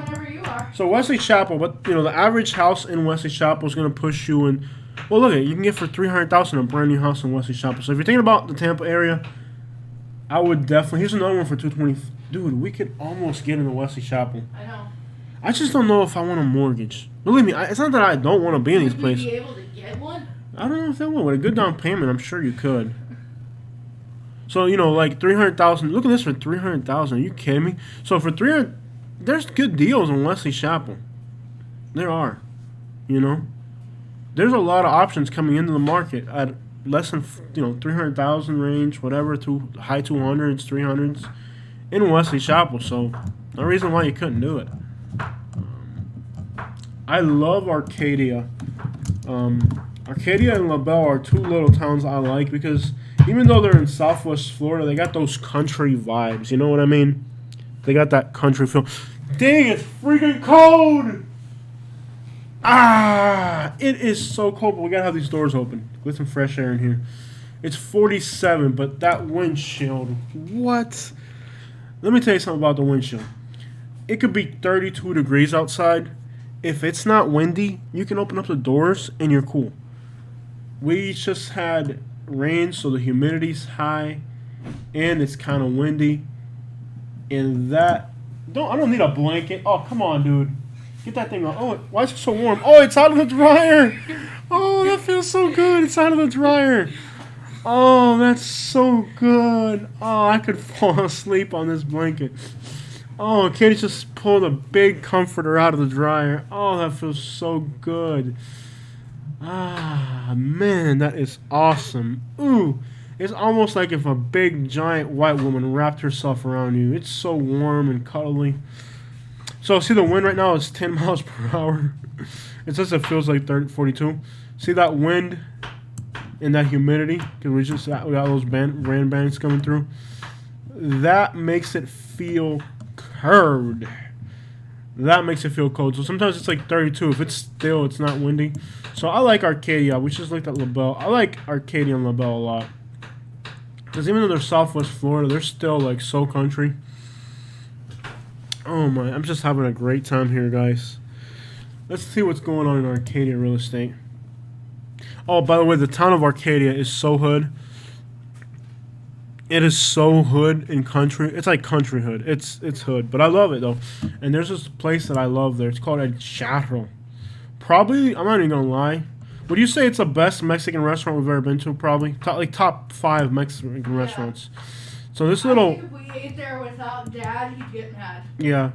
So Wesley Chapel, but you know the average house in Wesley Chapel is going to push you in. Well, look at it. You can get for $300,000 a brand new house in Wesley Chapel. So if you're thinking about the Tampa area, I would definitely. Here's another one for $220. Dude, we could almost get into Wesley Chapel. I know. I just don't know if I want a mortgage. Believe me, it's not that I don't want to be in these places. Would we be able to get one? I don't know if they will. With a good down payment, I'm sure you could. So, you know, like 300,000. Look at this for 300,000. Are you kidding me? So for 300, there's good deals on Wesley Chapel. There are. You know, there's a lot of options coming into the market at less than 300,000 range, whatever, to high 200s, 300s in Wesley Chapel. So no reason why you couldn't do it. I love Arcadia. Arcadia and LaBelle are two little towns I like because even though they're in Southwest Florida, they got those country vibes. You know what I mean? They got that country feel. Dang, it's freaking cold! Ah, it is so cold, but we gotta have these doors open. Get some fresh air in here. It's 47, but that windshield, what? Let me tell you something about the windshield. It could be 32 degrees outside. If it's not windy, you can open up the doors and you're cool. We just had rain, so the humidity's high, and it's kind of windy. And I don't need a blanket. Oh, come on, dude. Get that thing on. Oh, why is it so warm? Oh, it's out of the dryer. Oh, that feels so good. It's out of the dryer. Oh, that's so good. Oh, I could fall asleep on this blanket. Oh, Katie just pulled a big comforter out of the dryer. Oh, that feels so good. Ah, man, that is awesome. Ooh, it's almost like if a big, giant white woman wrapped herself around you. It's so warm and cuddly. So, see the wind right now is 10 miles per hour. It says it feels like 42. See that wind and that humidity? Because we got those rain bands coming through. That makes it feel curved. That makes it feel cold. So sometimes it's like 32. If it's still, it's not windy. So I like Arcadia. We just looked at LaBelle. I like Arcadia and LaBelle a lot. Because even though they're Southwest Florida, they're still like so country. Oh my, I'm just having a great time here, guys. Let's see what's going on in Arcadia real estate. Oh, by the way, the town of Arcadia is so hood. It is so hood and country. It's like country hood. It's hood, but I love it though. And there's this place that I love there. It's called El Charro. Probably, I'm not even gonna lie. Would you say it's the best Mexican restaurant we've ever been to? Probably top 5 Mexican restaurants. So this little. I think if we ate there without Dad, he'd get mad. Yeah.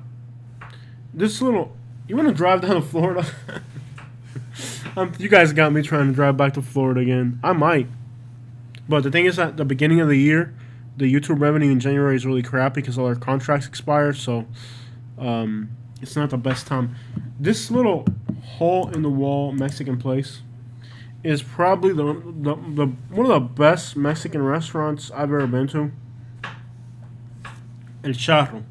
This little. You want to drive down to Florida? You guys got me trying to drive back to Florida again. I might. But the thing is, at the beginning of the year, the YouTube revenue in January is really crappy because all our contracts expire. So it's not the best time. This little hole in the wall Mexican place is probably the one of the best Mexican restaurants I've ever been to. El Charro.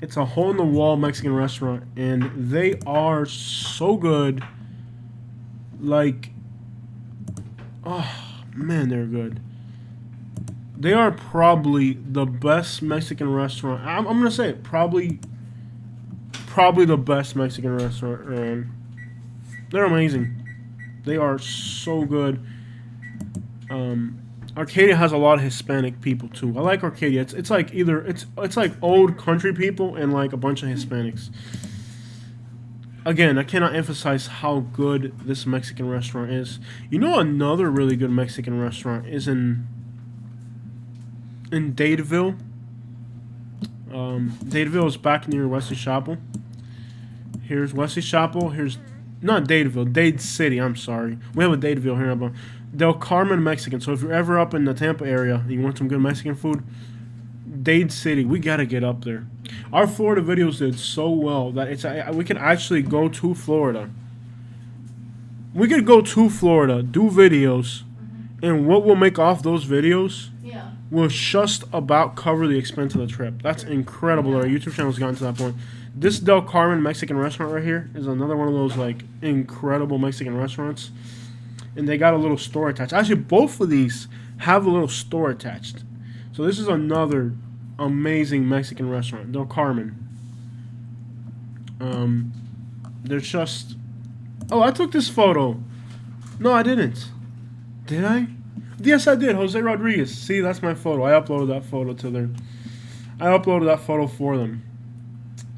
It's a hole in the wall Mexican restaurant, and they are so good. Like, oh man, they're good. They are probably the best Mexican restaurant. I'm gonna say it, probably the best Mexican restaurant around. They're amazing. They are so good. Arcadia has a lot of Hispanic people too. I like Arcadia. It's like either it's like old country people and like a bunch of Hispanics. Again, I cannot emphasize how good this Mexican restaurant is. You know, another really good Mexican restaurant is in Dadeville. Dadeville is back near Wesley Chapel. Here's Wesley Chapel. Here's not Dadeville, Dade City. I'm sorry. We have a Dadeville here, but Del Carmen Mexican. So if you're ever up in the Tampa area and you want some good Mexican food, Dade City, we gotta get up there. Our Florida videos did so well that we could actually go to Florida. We could go to Florida, do videos, and what we'll make off those videos will just about cover the expense of the trip. That's incredible that our YouTube channel's gotten to that point. This Del Carmen Mexican restaurant right here is another one of those like incredible Mexican restaurants. And they got a little store attached. Actually, both of these have a little store attached. So this is another amazing Mexican restaurant, Del Carmen. They're just... Oh, I took this photo. No, I didn't. Did I? Yes, I did. Jose Rodriguez. See, that's my photo. I uploaded that photo to their... I uploaded that photo for them.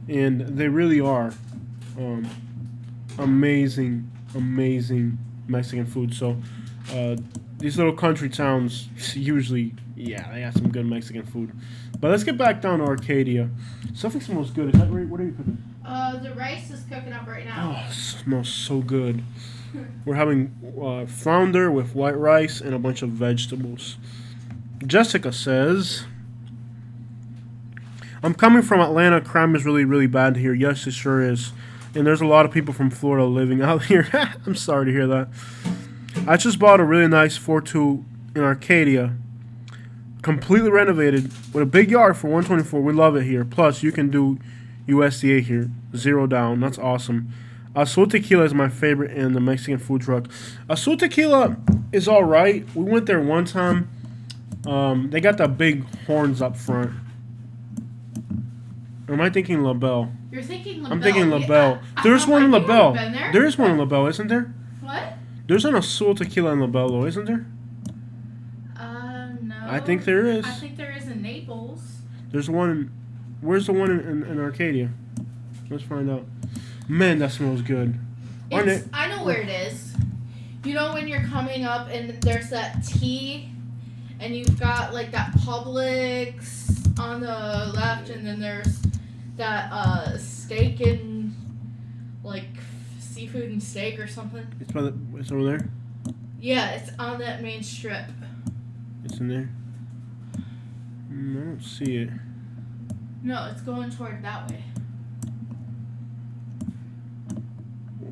And they really are amazing, amazing Mexican food. So these little country towns usually, yeah, they have some good Mexican food. But let's get back down to Arcadia. Something smells good. Is that right? What are you cooking? The rice is cooking up right now. Oh, it smells so good. We're having flounder with white rice and a bunch of vegetables. Jessica says, I'm coming from Atlanta. Crime is really, really bad here. Yes, it sure is. And there's a lot of people from Florida living out here. I'm sorry to hear that. I just bought a really nice 4.2 in Arcadia. Completely renovated with a big yard for $124. We love it here. Plus, you can do USDA here. 0 down. That's awesome. Azul Tequila is my favorite in the Mexican food truck. Azul Tequila is alright. We went there one time. They got the big horns up front. Or am I thinking La Belle? You're thinking La Belle. I'm thinking La Belle. Yeah, There's one in La Belle. There? There is one in La Belle, isn't there? What? There's an Azul Tequila in La Belle, though, isn't there? No. I think there is. I think there is in Naples. There's one. Where's the one in Arcadia? Let's find out. Man, that smells good. I know where it is. You know when you're coming up and there's that T, and you've got like that Publix on the left, and then there's that steak and like seafood and steak or something. It's over there. Yeah, it's on that main strip. It's in there. I don't see it. No, it's going toward that way.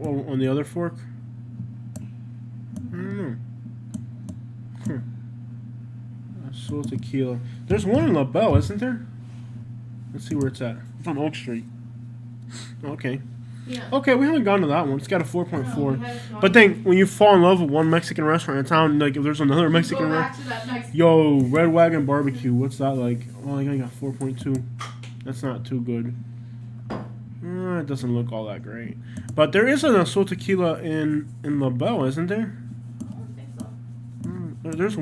Oh, on the other fork? I don't know. Azul Tequila. There's one in La Belle, isn't there? Let's see where it's at. It's on Oak Street. Okay. Yeah. Okay, we haven't gone to that one. It's got a 4.4. No, But then, when you fall in love with one Mexican restaurant in town, like if there's another Mexican restaurant, yo, Red Wagon Barbecue, what's that like? Oh, I got 4.2. That's not too good. It doesn't look all that great. But there is an Azul Tequila in La Belle, isn't there? I don't think so. There's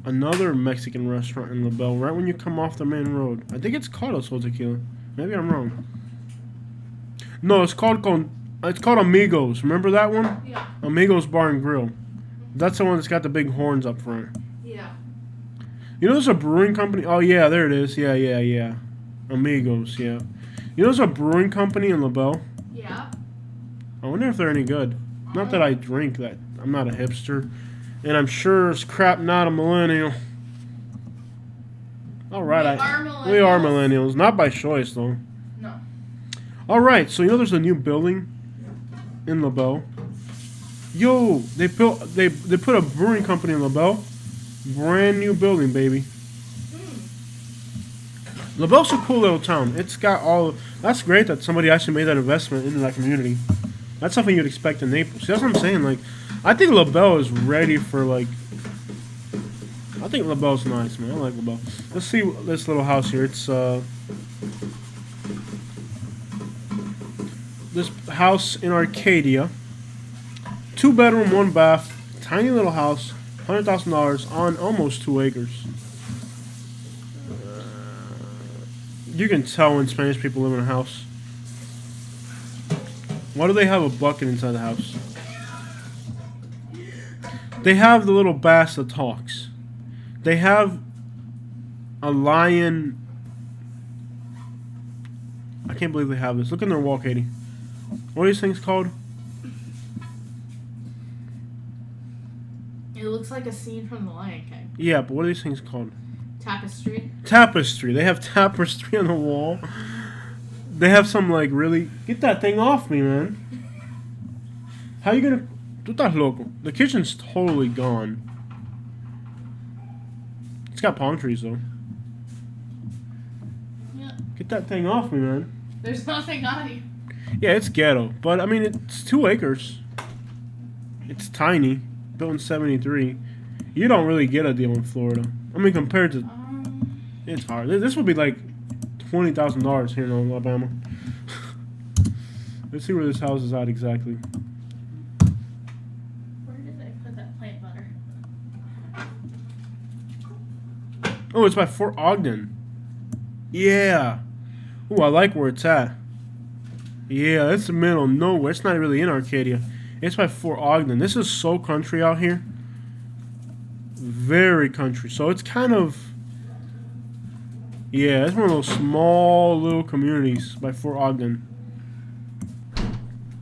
another Mexican restaurant in La Belle, right when you come off the main road. I think it's called Azul Tequila. Maybe I'm wrong. No, it's called Amigos. Remember that one? Yeah. Amigos Bar and Grill. That's the one that's got the big horns up front. Yeah. You know there's a brewing company? Oh, yeah, there it is. Yeah. Amigos, yeah. You know there's a brewing company in La Belle? Yeah. I wonder if they're any good. Not that I drink that. I'm not a hipster. And I'm sure as crap not a millennial. Alright, we are millennials. Not by choice, though. No. Alright, so you know there's a new building in La Belle? Yo, they put a brewing company in La Belle. Brand new building, baby. La Belle's a cool little town. It's got all. That's great that somebody actually made that investment into that community. That's something you'd expect in Naples. See, that's what I'm saying. Like, I think La Belle is ready for like. I think La Belle's nice, man. I like La Belle. Let's see this little house here. It's this house in Arcadia. 2-bedroom, 1 bath, tiny little house, $100,000 on almost 2 acres. You can tell when Spanish people live in a house. Why do they have a bucket inside the house? They have the little bass that talks. They have a lion. I can't believe they have this. Look in their wall, Katie. What are these things called? It looks like a scene from The Lion King. Yeah, but what are these things called? Tapestry. Tapestry. They have tapestry on the wall. They have some like really. Get that thing off me, man. How you gonna? Tú estás loco. The kitchen's totally gone. It's got palm trees though. Yeah. Get that thing off me, man. There's nothing on you. Yeah, it's ghetto, but I mean it's 2 acres. It's tiny. Built in '73. You don't really get a deal in Florida. I mean, compared to, it's hard. This would be like $20,000 here in Alabama. Let's see where this house is at exactly. Where did I put that plant butter? Oh, it's by Fort Ogden. Yeah. Oh, I like where it's at. Yeah, it's the middle of nowhere. It's not really in Arcadia. It's by Fort Ogden. This is so country out here. Very country. So it's kind of... Yeah, it's one of those small little communities by Fort Ogden.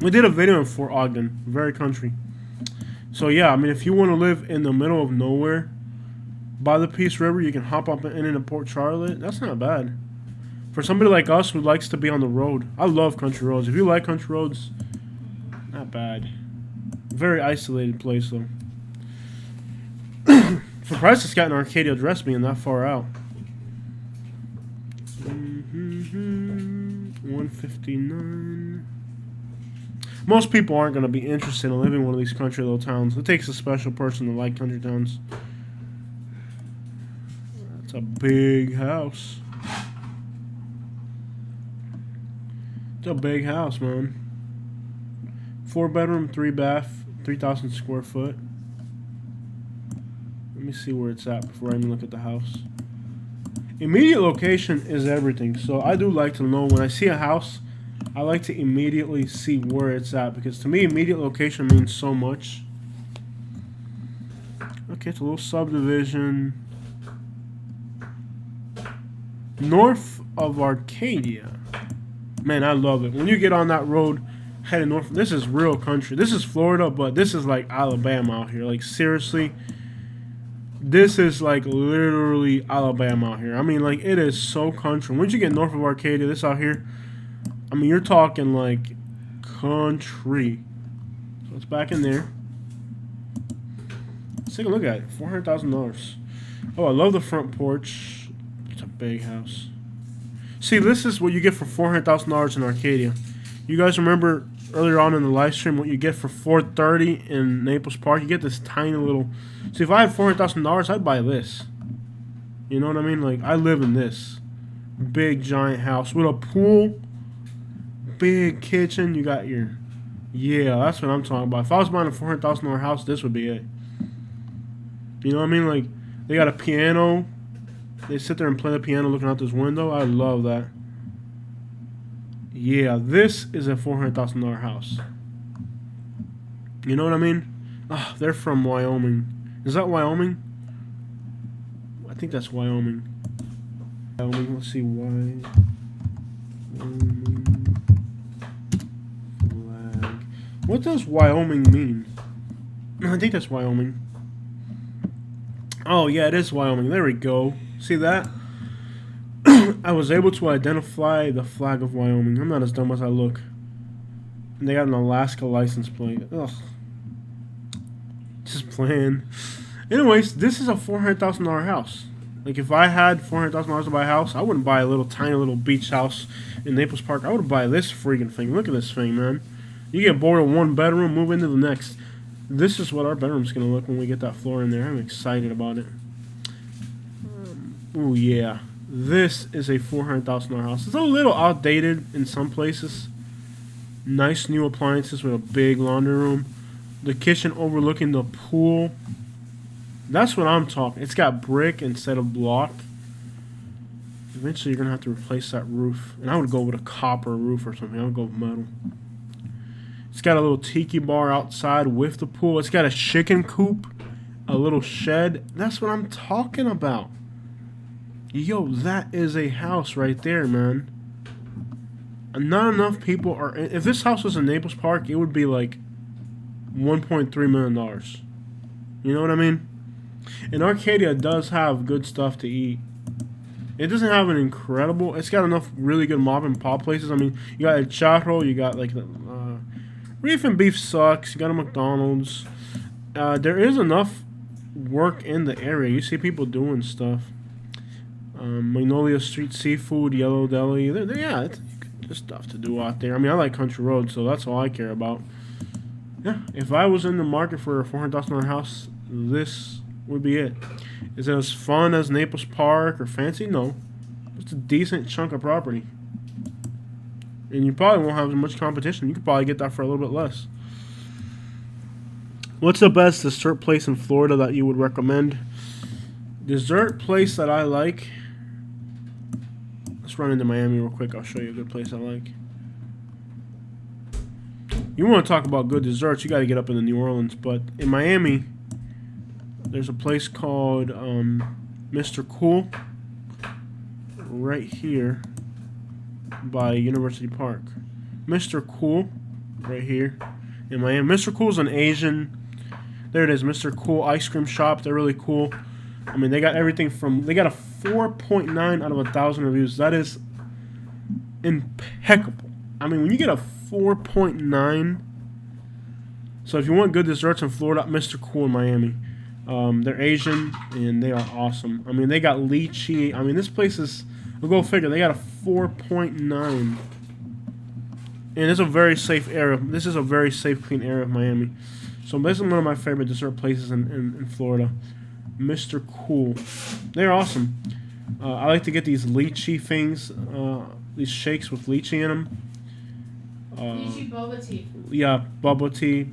We did a video in Fort Ogden. Very country. So yeah, I mean, if you want to live in the middle of nowhere, by the Peace River, you can hop up and into Port Charlotte. That's not bad. For somebody like us who likes to be on the road. I love country roads. If you like country roads, not bad. Very isolated place, though. Surprised it's got an Arcadia address being that far out. 159. Most people aren't going to be interested in living in one of these country little towns. It takes a special person to like country towns. That's a big house. It's a big house, man. 4-bedroom, 3-bath, 3,000 square foot. Let me see where it's at before I even look at the house. Immediate location is everything. So I do like to know when I see a house, I like to immediately see where it's at. Because to me, immediate location means so much. Okay, it's a little subdivision. North of Arcadia. Man, I love it. When you get on that road heading north, this is real country. This is Florida, but this is like Alabama out here. Like, seriously. This is like literally Alabama out here. I mean, like, it is so country. Once you get north of Arcadia, this out here, I mean, you're talking like country. So it's back in there. Let's take a look at it. $400,000. Oh, I love the front porch. It's a big house. See, this is what you get for $400,000 in Arcadia. You guys remember earlier on in the live stream what you get for $430 in Naples Park? You get this tiny little... See, if I had $400,000, I'd buy this. You know what I mean? Like, I live in this big, giant house with a pool, big kitchen. You got your... Yeah, that's what I'm talking about. If I was buying a $400,000 house, this would be it. You know what I mean? Like, they got a piano. They sit there and play the piano looking out this window. I love that. Yeah, this is a $400,000 house. You know what I mean? Oh, they're from Wyoming. Is that Wyoming? I think that's Wyoming. Let's see, Wyoming flag. What does Wyoming mean? I think that's Wyoming. Oh, yeah, it is Wyoming. There we go. See that? I was able to identify the flag of Wyoming. I'm not as dumb as I look. And they got an Alaska license plate. Ugh. Just playing. Anyways, this is a $400,000 house. Like, if I had $400,000 to buy a house, I wouldn't buy a little tiny little beach house in Naples Park. I would buy this freaking thing. Look at this thing, man. You get bored of one bedroom, move into the next. This is what our bedroom's going to look when we get that floor in there. I'm excited about it. Oh, yeah. This is a $400,000 house. It's a little outdated in some places. Nice new appliances with a big laundry room. The kitchen overlooking the pool. That's what I'm talking. It's got brick instead of block. Eventually, you're going to have to replace that roof. And I would go with a copper roof or something. I would go with metal. It's got a little tiki bar outside with the pool. It's got a chicken coop. A little shed. That's what I'm talking about. Yo, that is a house right there, man. And not enough people are... If this house was in Naples Park, it would be like $1.3 million. You know what I mean? And Arcadia does have good stuff to eat. It doesn't have an incredible... It's got enough really good mom and pop places. I mean, you got a Charro, you got like... Reef and Beef sucks. You got a McDonald's. There is enough work in the area. You see people doing stuff. Magnolia Street Seafood, Yellow Deli. Yeah, there's stuff to do out there. I mean, I like country roads, so that's all I care about. Yeah, if I was in the market for a $400,000 house, this would be it. Is it as fun as Naples Park or fancy? No. It's a decent chunk of property. And you probably won't have as much competition. You could probably get that for a little bit less. What's the best dessert place in Florida that you would recommend? Dessert place that I like... Let's run into Miami real quick. I'll show you a good place I like. You want to talk about good desserts, you got to get up into New Orleans. But in Miami, there's a place called Mr. Cool right here by University Park. Mr. Cool right here in Miami. Mr. Cool's an Asian. There it is, Mr. Cool ice cream shop. They're really cool. I mean, they got everything from. They got a 4.9 out of 1,000 reviews. That is impeccable. I mean, when you get a 4.9. So if you want good desserts in Florida, Mr. Cool in Miami. They're Asian and they are awesome. I mean, they got lychee. I mean, this place is. We'll go figure. They got a 4.9. And it's a very safe area. This is a very safe, clean area of Miami. So this is one of my favorite dessert places in Florida. Mr. Cool. They're awesome. I like to get these lychee things. These shakes with lychee in them. Lychee boba tea. Yeah, bubble tea.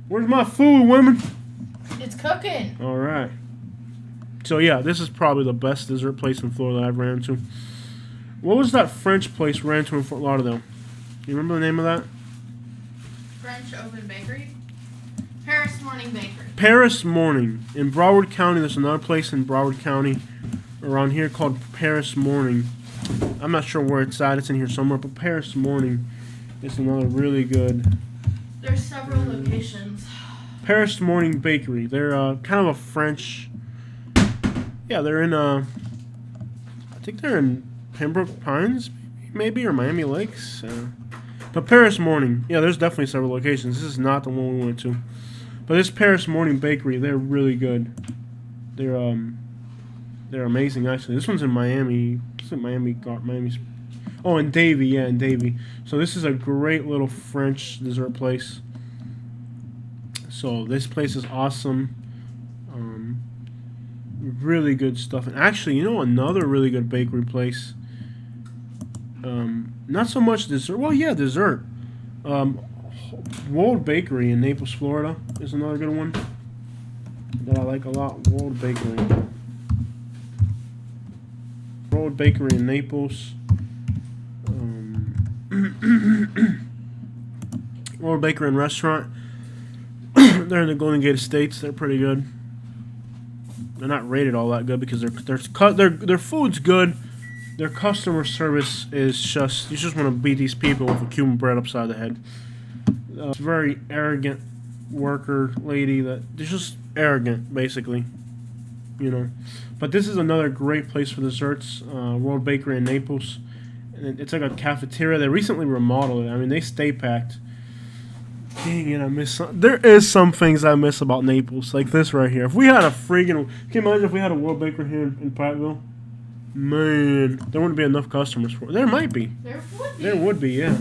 Where's my food, women? It's cooking. All right. So yeah, this is probably the best dessert place in Florida I've ran into. What was that French place we ran into in Fort Lauderdale? You remember the name of that? French Open Bakery? Paris Morning Bakery. Paris Morning. In Broward County, there's another place in Broward County around here called Paris Morning. I'm not sure where it's at. It's in here somewhere, but Paris Morning is another really good. There's several locations. Paris Morning Bakery. They're kind of a French. Yeah, they're in. I think they're in Pembroke Pines, maybe, or Miami Lakes. But Paris Morning. Yeah, there's definitely several locations. This is not the one we went to. But this Paris Morning Bakery, they're really good. They're amazing actually. This one's in Miami. It's in Miami's. Oh, in Davie, yeah, in Davie. So this is a great little French dessert place. So this place is awesome. Really good stuff. And actually, you know, another really good bakery place. Not so much dessert. Well, yeah, dessert. World Bakery in Naples, Florida is another good one that I like a lot. World Bakery. World Bakery in Naples. World Bakery and Restaurant. They're in the Golden Gate Estates. They're pretty good. They're not rated all that good because their food's good. Their customer service is just, you just want to beat these people with a Cuban bread upside the head. It's a very arrogant worker lady that is just arrogant, basically. You know. But this is another great place for desserts. World Bakery in Naples. And it's like a cafeteria. They recently remodeled it. I mean, they stay packed. Dang it, I miss some. There is some things I miss about Naples, like this right here. If we had a freaking, can you imagine if we had a World Bakery here in Prattville? Man, there wouldn't be enough customers for it. There might be. There would be. There would be, yeah.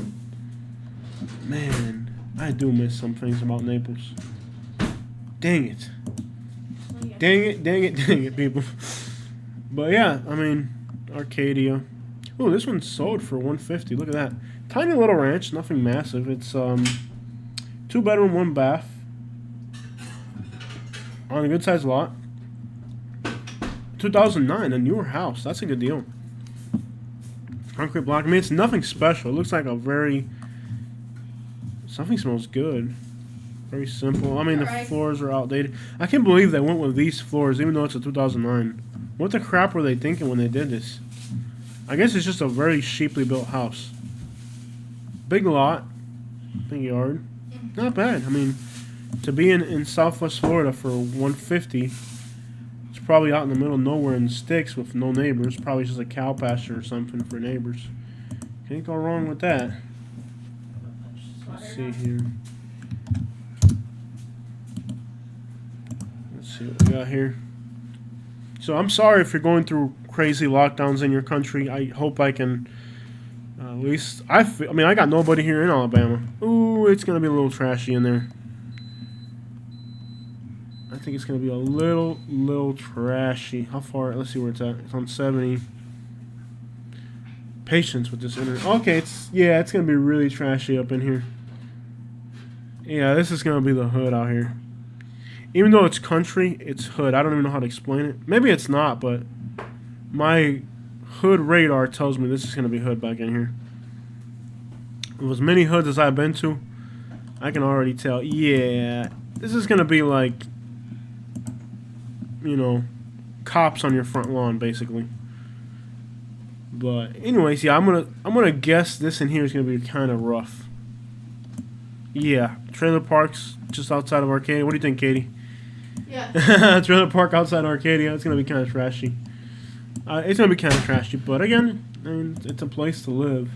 Man, I do miss some things about Naples. Dang it. Oh, yeah. Dang it, people. But yeah, I mean, Arcadia. Oh, this one's sold for $150. Look at that. Tiny little ranch, nothing massive. It's 2-bedroom, 1 bath. On a good sized lot. 2009, a newer house. That's a good deal. Concrete block. I mean, it's nothing special. It looks like a very. Something smells good. Very simple. I mean, the floors are outdated. I can't believe they went with these floors, even though it's a 2009. What the crap were they thinking when they did this? I guess it's just a very cheaply built house. Big lot. Big yard. Not bad. I mean, to be in Southwest Florida for $150. Probably out in the middle of nowhere in the sticks with no neighbors. Probably just a cow pasture or something for neighbors. Can't go wrong with that. Let's see here. Let's see what we got here. So I'm sorry if you're going through crazy lockdowns in your country. I hope I can at least. I mean, I got nobody here in Alabama. Ooh, it's gonna be a little trashy in there. I think it's going to be a little trashy. How far? Let's see where it's at. It's on 70. Patience with this internet. Okay, it's going to be really trashy up in here. Yeah, this is going to be the hood out here. Even though it's country, it's hood. I don't even know how to explain it. Maybe it's not, but my hood radar tells me this is going to be hood back in here. With as many hoods as I've been to, I can already tell. Yeah, this is gonna be like, you know, cops on your front lawn, basically. But anyways, yeah, I'm gonna guess this in here is gonna be kind of rough. Yeah, trailer parks just outside of Arcadia. What do you think, Katie? Yeah. Trailer park outside Arcadia. It's gonna be kind of trashy. It's gonna be kind of trashy, but again, I mean, it's a place to live.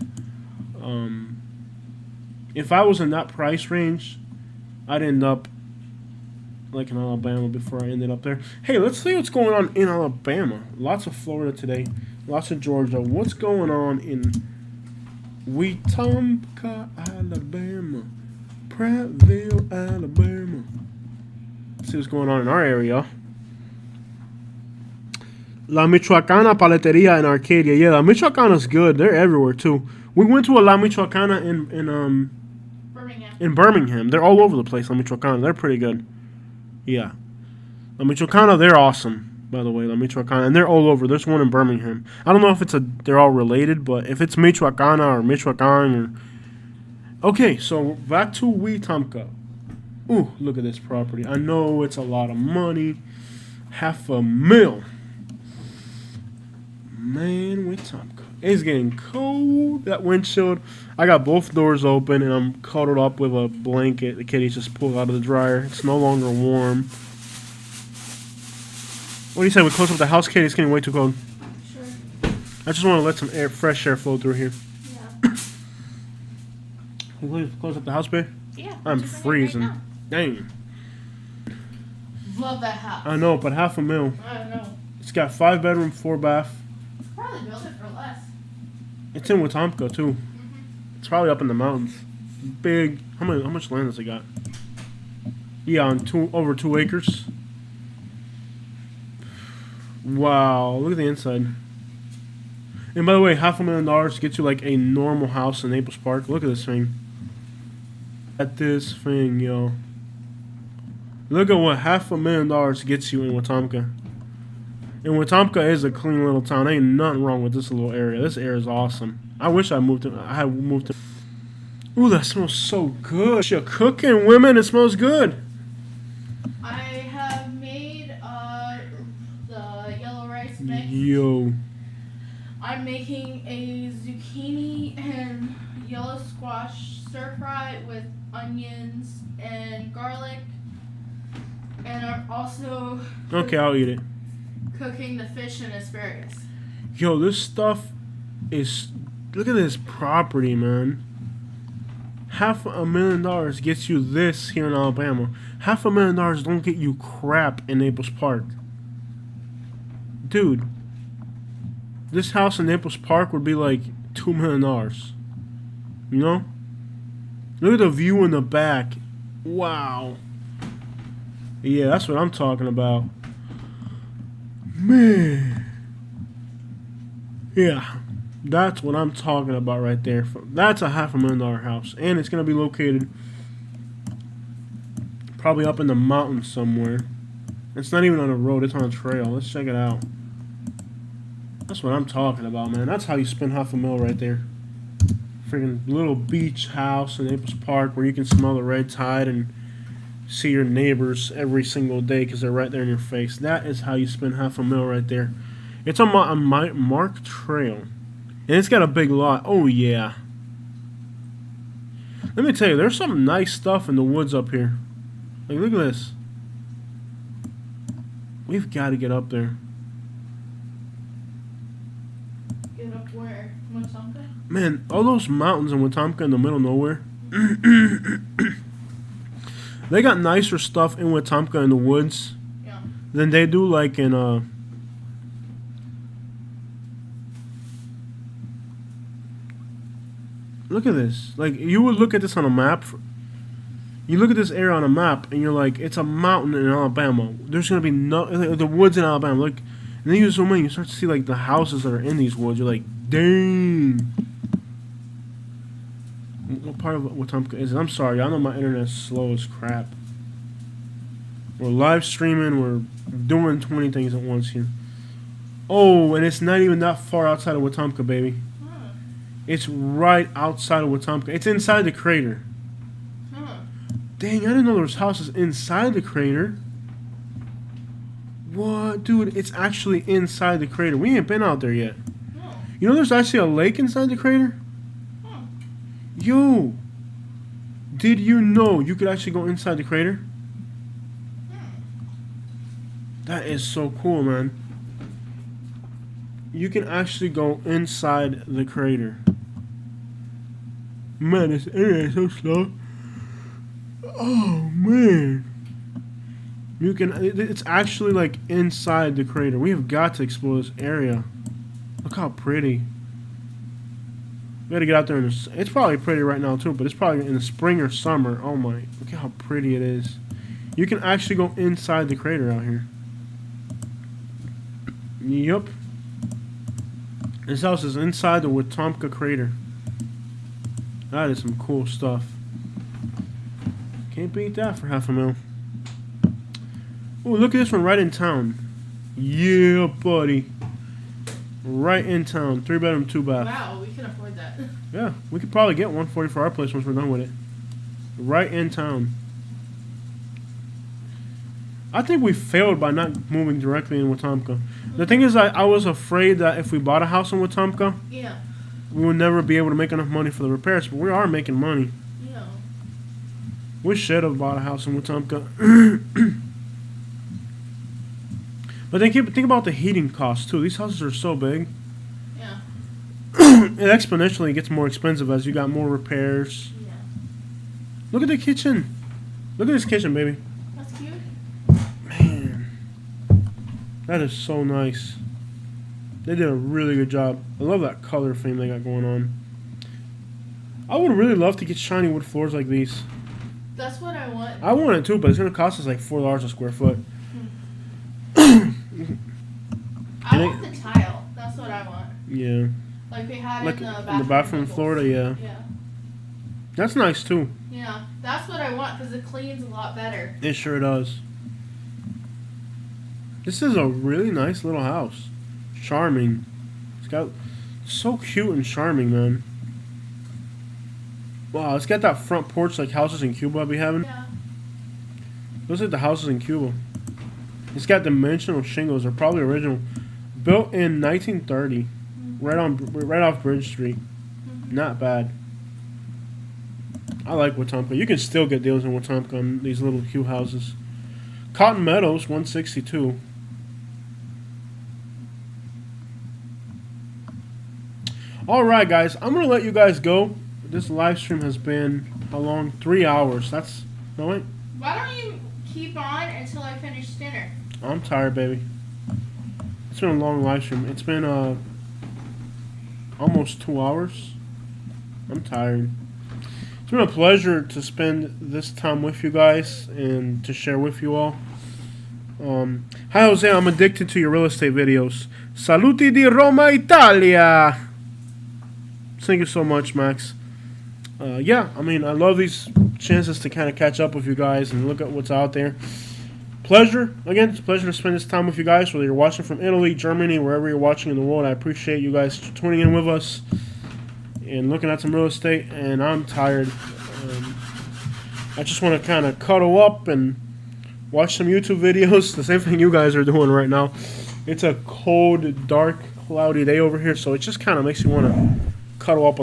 If I was in that price range, I'd end up like in Alabama before I ended up there. Hey, let's see what's going on in Alabama. Lots of Florida today, lots of Georgia. What's going on in Wetumpka, Alabama? Prattville, Alabama. Let's see what's going on in our area. La Michoacana Paleteria in Arcadia. Yeah, La Michoacana's good. They're everywhere too. We went to a La Michoacana in Birmingham. They're all over the place, La Michoacana. They're pretty good. Yeah. La Michoacana, they're awesome, by the way, La Michoacana. And they're all over. There's one in Birmingham. I don't know if they're all related, but if it's Michoacana or Michoacan or... Okay, so back to Wetumpka. Ooh, look at this property. I know it's a lot of money. $500,000. Man, Wetumpka. It's getting cold. That windshield. I got both doors open and I'm cuddled up with a blanket the kitty just pulled out of the dryer. It's no longer warm. What do you say? We close up the house, Katie? It's getting way too cold. Sure. I just want to let some fresh air flow through here. Yeah. We close up the house, babe? Yeah. I'm freezing. Right Dang. Love that house. I know, but $500,000. I know. It's got 5 bedroom, 4 bath. Probably build it for less. It's in Wetumpka too. It's probably up in the mountains. Big. How much land does it got? Yeah, on over 2 acres. Wow, look at the inside. And by the way, $500,000 gets you like a normal house in Naples Park. Look at this thing. At this thing, yo. Look at what $500,000 gets you in Wetumpka. And Wetumpka is a clean little town. Ain't nothing wrong with this little area. This area is awesome. I wish I moved to. I had moved to. Ooh, that smells so good. You're cooking, women. It smells good. I have made the yellow rice mix. Yo. I'm making a zucchini and yellow squash stir fry with onions and garlic. And I'm also Okay, I'll eat it. cooking the fish and asparagus. Yo, this stuff is. Look at this property, man. $500,000 gets you this here in Alabama. $500,000 don't get you crap in Naples Park. Dude, this house in Naples Park would be like $2 million. You know? Look at the view in the back. Wow. Yeah, that's what I'm talking about. Man. Yeah. That's what I'm talking about right there. That's a $500,000 house. And it's going to be located probably up in the mountains somewhere. It's not even on a road. It's on a trail. Let's check it out. That's what I'm talking about, man. That's how you spend $500,000 right there. Freaking little beach house in Naples Park where you can smell the red tide and see your neighbors every single day because they're right there in your face. That is how you spend $500,000 right there. It's on a marked trail. And it's got a big lot. Oh, yeah. Let me tell you, there's some nice stuff in the woods up here. Like, look at this. We've got to get up there. Get up where? Wetumpka? Man, all those mountains in Wetumpka in the middle of nowhere. They got nicer stuff in Wetumpka in the woods than they do like in look at this. Like, you would look at this on a map. You look at this area on a map, and you're like, it's a mountain in Alabama. There's going to be no... The woods in Alabama. Like, and then you zoom in, you start to see, like, the houses that are in these woods. You're like, dang. What part of Wetumpka is it? I'm sorry. I know my internet's slow as crap. We're live streaming. We're doing 20 things at once here. Oh, and it's not even that far outside of Wetumpka, baby. It's right outside of Wetumpka. It's inside the crater. Huh. Dang, I didn't know there was houses inside the crater. What? Dude, it's actually inside the crater. We ain't been out there yet. No. You know there's actually a lake inside the crater? Huh. Yo. Did you know you could actually go inside the crater? That is so cool, man. You can actually go inside the crater. Man, this area is so slow. Oh, man. You can. It's actually like inside the crater. We have got to explore this area. Look how pretty. We gotta get out there in the. It's probably pretty right now too, but it's probably in the spring or summer. Oh my! Look at how pretty it is. You can actually go inside the crater out here. Yup. This house is inside the Wetumpka crater. That is some cool stuff. Can't beat that for $500,000. Oh, look at this one right in town. Yeah, buddy. Right in town. 3-bedroom, 2-bath. Wow, we can afford that. Yeah, we could probably get 140 for our place once we're done with it. Right in town. I think we failed by not moving directly in Wetumpka. The thing is, I was afraid that if we bought a house in Wetumpka, Yeah. we would never be able to make enough money for the repairs. But we are making money. Yeah. We should have bought a house in Wetumpka. But then think about the heating costs too. These houses are so big. Yeah. It exponentially gets more expensive as you got more repairs. Yeah. Look at the kitchen. Look at this kitchen, baby. That's cute. Man, that is so nice. They did a really good job. I love that color theme they got going on. I would really love to get shiny wood floors like these. That's what I want. I want it too, but it's gonna cost us like $4 a square foot. I want the tile. That's what I want. Yeah. Like they had Like in the bathroom. in the bathroom in Naples. Florida, yeah. Yeah. That's nice too. Yeah. That's what I want because it cleans a lot better. It sure does. This is a really nice little house. Charming. It's got so cute and charming, man. Wow, it's got that front porch like houses in Cuba I be having. Yeah. Looks like the houses in Cuba. It's got dimensional shingles. They're probably original. Built in 1930. Right off Bridge Street. Not bad. I like Wetumpka. You can still get deals in Wetumpka on these little cute houses. Cotton Meadows, 162. Alright guys, I'm going to let you guys go. This live stream has been, how long? 3 hours. That's, no wait. Why don't you keep on until I finish dinner? I'm tired, baby. It's been a long live stream. It's been almost 2 hours. I'm tired. It's been a pleasure to spend this time with you guys and to share with you all. Hi Jose, I'm addicted to your real estate videos. Saluti di Roma, Italia. Thank you so much, Max. Yeah, I mean, I love these chances to kind of catch up with you guys and look at what's out there. Pleasure. Again, it's a pleasure to spend this time with you guys, whether you're watching from Italy, Germany, wherever you're watching in the world. I appreciate you guys tuning in with us and looking at some real estate, and I'm tired. I just want to kind of cuddle up and watch some YouTube videos, the same thing you guys are doing right now. It's a cold, dark, cloudy day over here, so it just kind of makes you want to cuddle up